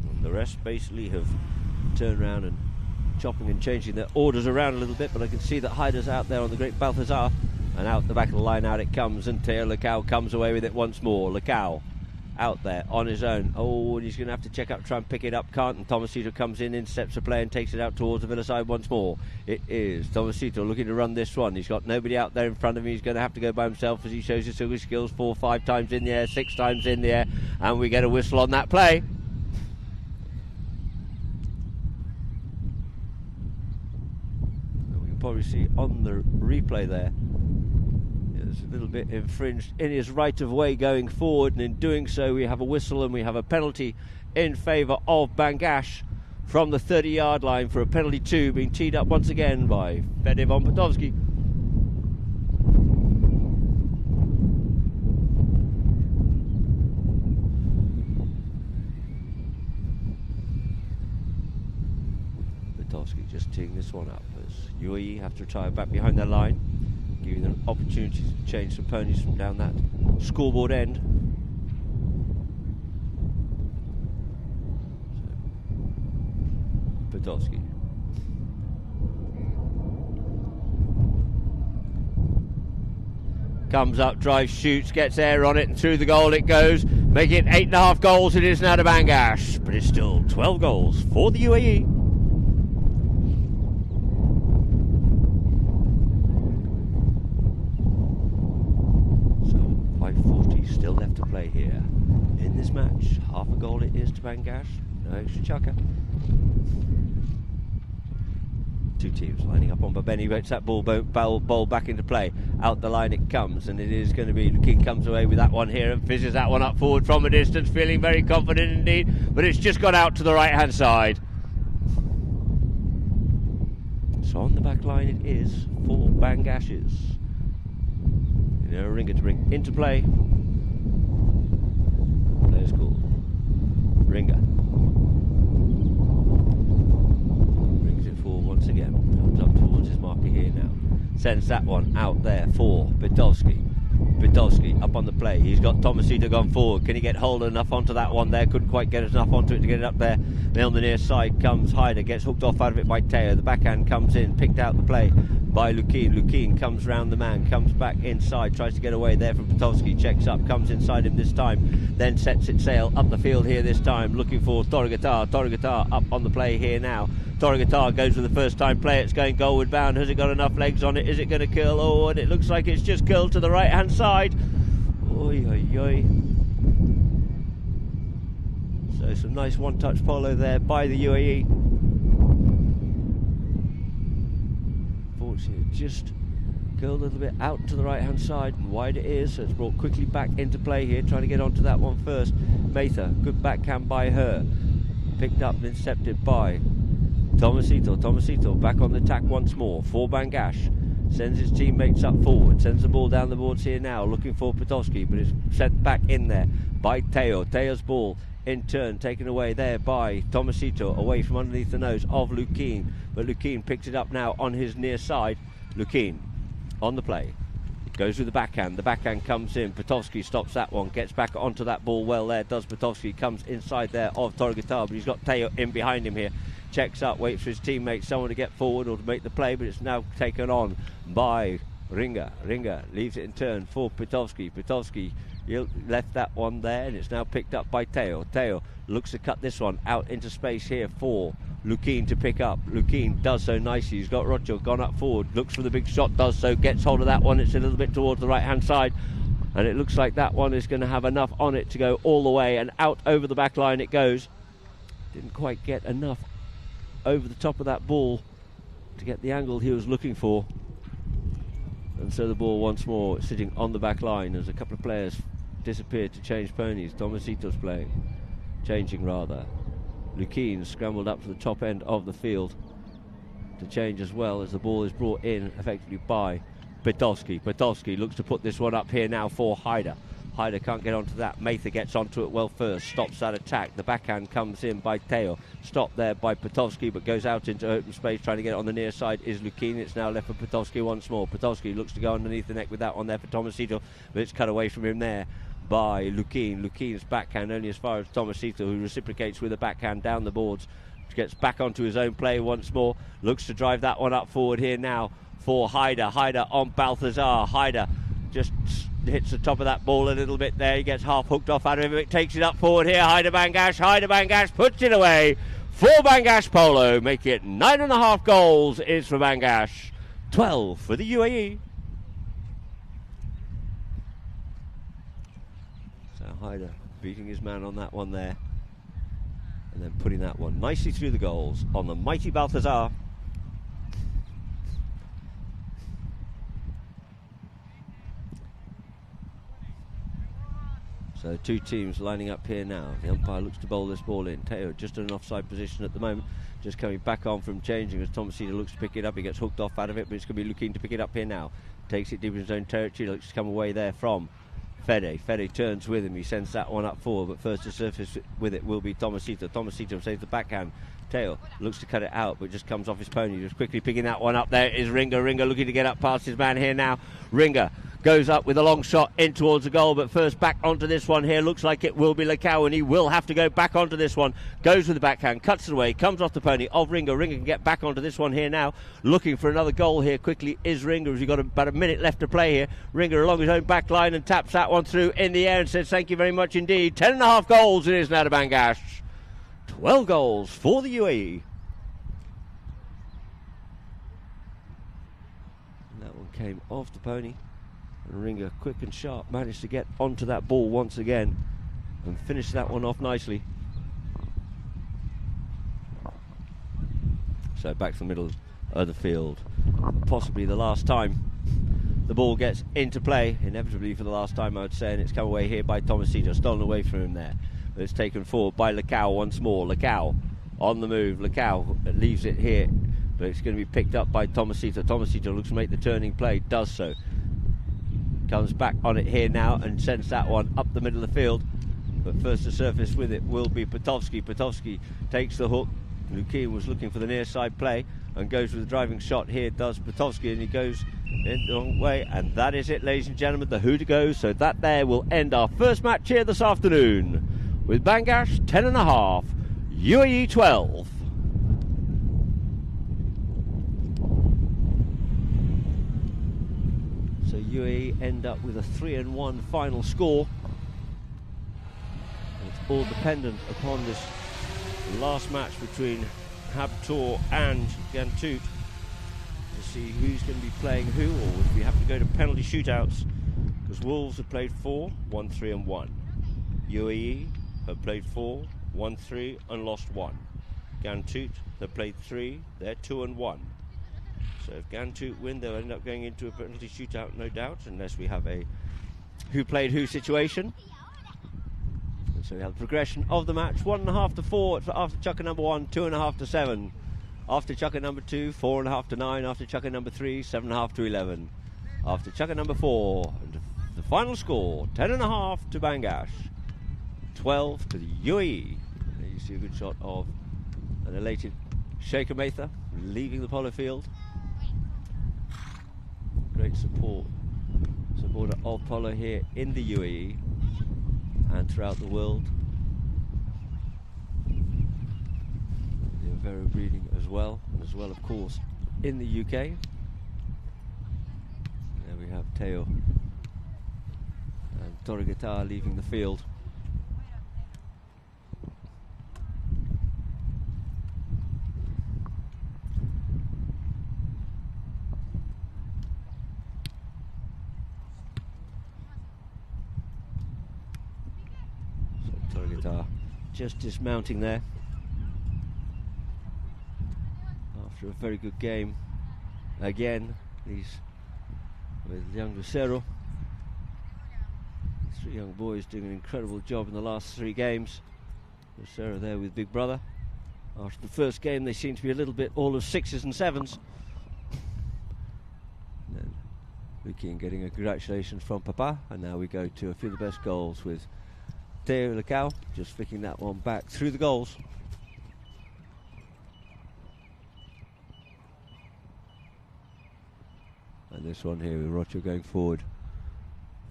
and the rest basically have turned around and chopping and changing their orders around a little bit, but I can see that Hyder's out there on the Great Balthazar, and out the back of the line out it comes, and Teo Lacau comes away with it once more. Lacau out there on his own. Oh, and he's going to have to check up, try and pick it up. Can't. And Tomasito comes in, intercepts the play and takes it out towards the Villa side once more. It is Tomasito looking to run this one. He's got nobody out there in front of him. He's going to have to go by himself as he shows his silky skills. 4 or 5 times in the air, 6 times in the air, and we get a whistle on that play. And we can probably see on the replay there, a little bit infringed in his right of way going forward, and in doing so we have a whistle and we have a penalty in favour of Bangladesh from the 30-yard line for a penalty 2 being teed up once again by Fede von Potowski. Potowski just teeing this one up as UAE have to retire back behind their line, giving them an opportunity to change some ponies from down that scoreboard end. So, Podolski. Comes up, drives, shoots, gets air on it, and through the goal it goes, making it 8.5 goals. It is now to Bangladesh, but it's still 12 goals for the UAE. Still left to play here in this match. Half a goal it is to Bangladesh. No extra chukker. Two teams lining up on Babeni. Gets that ball back into play. Out the line it comes, and it is going to be King comes away with that one here and fishes that one up forward from a distance, feeling very confident indeed, but it's just gone out to the right hand side. So on the back line it is for Bangladesh's. Ringer to bring into play. Player's called Ringer. Brings it forward once again. Comes up towards his marker here now. Sends that one out there for Bidowski. Bidowski up on the play. He's got Tomasito gone forward. Can he get hold enough onto that one there? Couldn't quite get enough onto it to get it up there. Then on the near side comes Hyder. Gets hooked off out of it by Teo. The backhand comes in. Picked out the play by Lukeen. Lukeen comes round the man. Comes back inside. Tries to get away there from Potowski. Checks up. Comes inside him this time. Then sets its sail up the field here this time. Looking for Torrigatar. Torrigatar up on the play here now. Torrigatar goes with the first time play. It's going goalward bound. Has it got enough legs on it? Is it going to curl? Oh, and it looks like it's just curled to the right hand side. Oi, oi, oi. So some nice one-touch polo there by the UAE. Fortunately, just curled a little bit out to the right-hand side, and wide it is, so it's brought quickly back into play here, trying to get onto that one first. Mather, good backhand by her. Picked up and intercepted by Tomasito. Tomasito back on the attack once more for Bangladesh. Sends his teammates up forward, sends the ball down the boards here now, looking for Potowski, but it's sent back in there by Teo. Teo's ball in turn taken away there by Tomasito, away from underneath the nose of Lukeen, but Lukeen picks it up now on his near side. Lukeen on the play, goes with the backhand comes in, Potowski stops that one, gets back onto that ball well there, does Potowski, comes inside there of Torrigatar, but he's got Teo in behind him here, checks up, waits for his teammates, someone to get forward or to make the play, but it's now taken on by Ringa. Ringa leaves it in turn for Pitowski. Pitowski left that one there, and it's now picked up by Teo. Teo looks to cut this one out into space here for Lukin to pick up. Lukin does so nicely. He's got Rocho gone up forward, looks for the big shot, does so, gets hold of that one. It's a little bit towards the right hand side, and it looks like that one is going to have enough on it to go all the way, and out over the back line it goes. Didn't quite get enough over the top of that ball to get the angle he was looking for, and so the ball once more sitting on the back line as a couple of players disappeared to change ponies. Tomasito's playing, changing rather. Lukin scrambled up to the top end of the field to change as well, as the ball is brought in effectively by Pitowski. Pitowski looks to put this one up here now for Haider. Haider can't get onto that. Mather gets onto it well first, stops that attack. The backhand comes in by Teo. Stopped there by Pitowski, but goes out into open space. Trying to get it on the near side is Lukin. It's now left for Pitowski once more. Pitowski looks to go underneath the neck with that one there for Tomasito, but it's cut away from him there by Lukin. Lukin's backhand only as far as Tomasito, who reciprocates with a backhand down the boards. Gets back onto his own play once more. Looks to drive that one up forward here now for Haider. Haider on Balthazar. Haider just hits the top of that ball a little bit there. He gets half hooked off out of it. Takes it up forward here. Haider Bangash. Haider Bangash puts it away for Bangash Polo. Make it 9.5 goals is for Bangash. 12 for the UAE. So Haider beating his man on that one there, and then putting that one nicely through the goals on the mighty Balthazar. So two teams lining up here now. The umpire looks to bowl this ball in. Teo just in an offside position at the moment, just coming back on from changing as Tomasito looks to pick it up. He gets hooked off out of it, but it's going to be Lukin to pick it up here now. Takes it deep in his own territory, looks to come away there from Fede. Fede turns with him. He sends that one up forward, but first to surface with it will be Tomasito. Tomasito saves the backhand. Teo looks to cut it out, but just comes off his pony. Just quickly picking that one up. There is Ringa. Ringa looking to get up past his man here now. Ringa goes up with a long shot in towards the goal, but first back onto this one here. Looks like it will be Lacau, and he will have to go back onto this one. Goes with the backhand, cuts it away, comes off the pony of Ringa. Ringa can get back onto this one here now. Looking for another goal here quickly is Ringa, as he's got about a minute left to play here. Ringa along his own back line and taps that one through in the air and says thank you very much indeed. 10.5 goals it is now to Bangash. 12 goals for the UAE. And that one came off the pony. And Ringa, quick and sharp, managed to get onto that ball once again and finish that one off nicely. So back to the middle of the field. Possibly the last time the ball gets into play, inevitably for the last time I would say, and it's come away here by Tomasito, stolen away from him there. But it's taken forward by Lacau once more. Lacau on the move. Lacau leaves it here, but it's going to be picked up by Tomasito. Tomasito looks to make the turning play, does so. Comes back on it here now and sends that one up the middle of the field. But first to surface with it will be Pitowski. Pitowski takes the hook. Lukin was looking for the near side play and goes with the driving shot here, does Pitowski, and he goes in the wrong way. And that is it, ladies and gentlemen, the who to go. So that there will end our first match here this afternoon with Bangash 10.5, UAE 12. So UAE end up with a 3-1 final score. And it's all dependent upon this last match between Habtoor and Gantut to see who's going to be playing who, or if we have to go to penalty shootouts, because Wolves have played 4, won 3 and 1. UAE have played 4, won 3 and lost 1. Gantut have played 3, they're 2 and 1. So if Gantut win, they'll end up going into a penalty shootout, no doubt, unless we have a who played who situation. And so we have the progression of the match: 1.5 to 4 after chucker number 1, 2.5 to 7 after chucker number 2, 4.5 to 9 after chucker number 3, 7.5 to 11 after chucker number 4. And the final score: 10.5 to Bangash, 12 to the UAE. There you see a good shot of an elated Shaker Mather leaving the polo field. Great supporter of polo here in the UAE and throughout the world. The Vero breeding as well, of course, in the UK. There we have Teo and Torigata leaving the field. So Torigata just dismounting there after a very good game. Again, these with young Lucero. Three young boys doing an incredible job in the last 3 games. Lucero there with Big Brother. After the first game, they seem to be a little bit all of 6s and 7s. And then Lukin getting a congratulations from Papa. And now we go to a few of the best goals with Teo Lecao just flicking that one back through the goals. And this one here with Rocho going forward.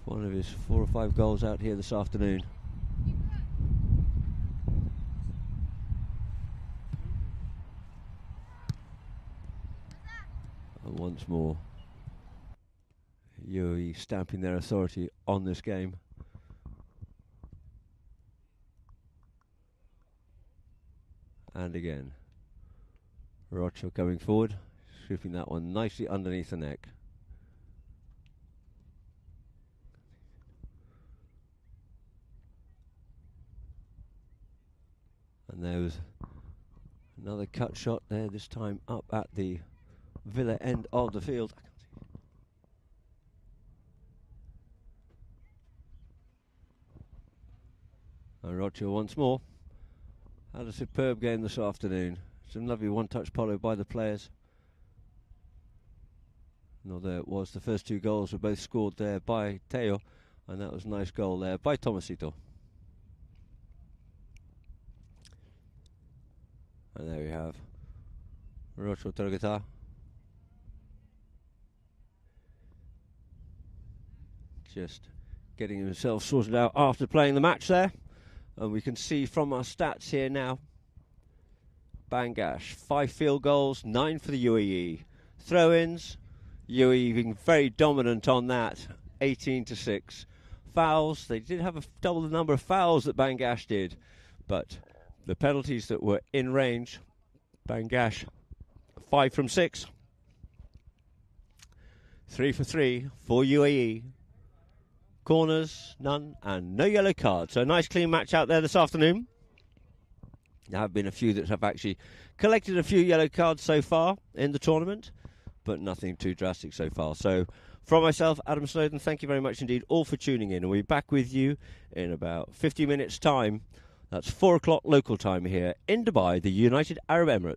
One of his 4 or 5 goals out here this afternoon. And once more, UAE stamping their authority on this game. And again, Rocho coming forward, sweeping that one nicely underneath the neck. And there was another cut shot there, this time up at the Villa end of the field. And Rocho once more. Had a superb game this afternoon. Some lovely one-touch polo by the players. And although it was, the first 2 goals were both scored there by Teo, and that was a nice goal there by Tomasito. And there we have Rocho Torigata just getting himself sorted out after playing the match there. And we can see from our stats here now, Bangash, 5 field goals, 9 for the UAE. Throw-ins, UAE being very dominant on that, 18-6. Fouls, they did have double the number of fouls that Bangash did, but the penalties that were in range, Bangash 5 from 6, 3 for 3 for UAE. Corners, none, and no yellow cards. So a nice clean match out there this afternoon. There have been a few that have actually collected a few yellow cards so far in the tournament, but nothing too drastic so far. So from myself, Adam Snowden, thank you very much indeed all for tuning in. And we'll be back with you in about 50 minutes' time. That's 4 o'clock local time here in Dubai, the United Arab Emirates.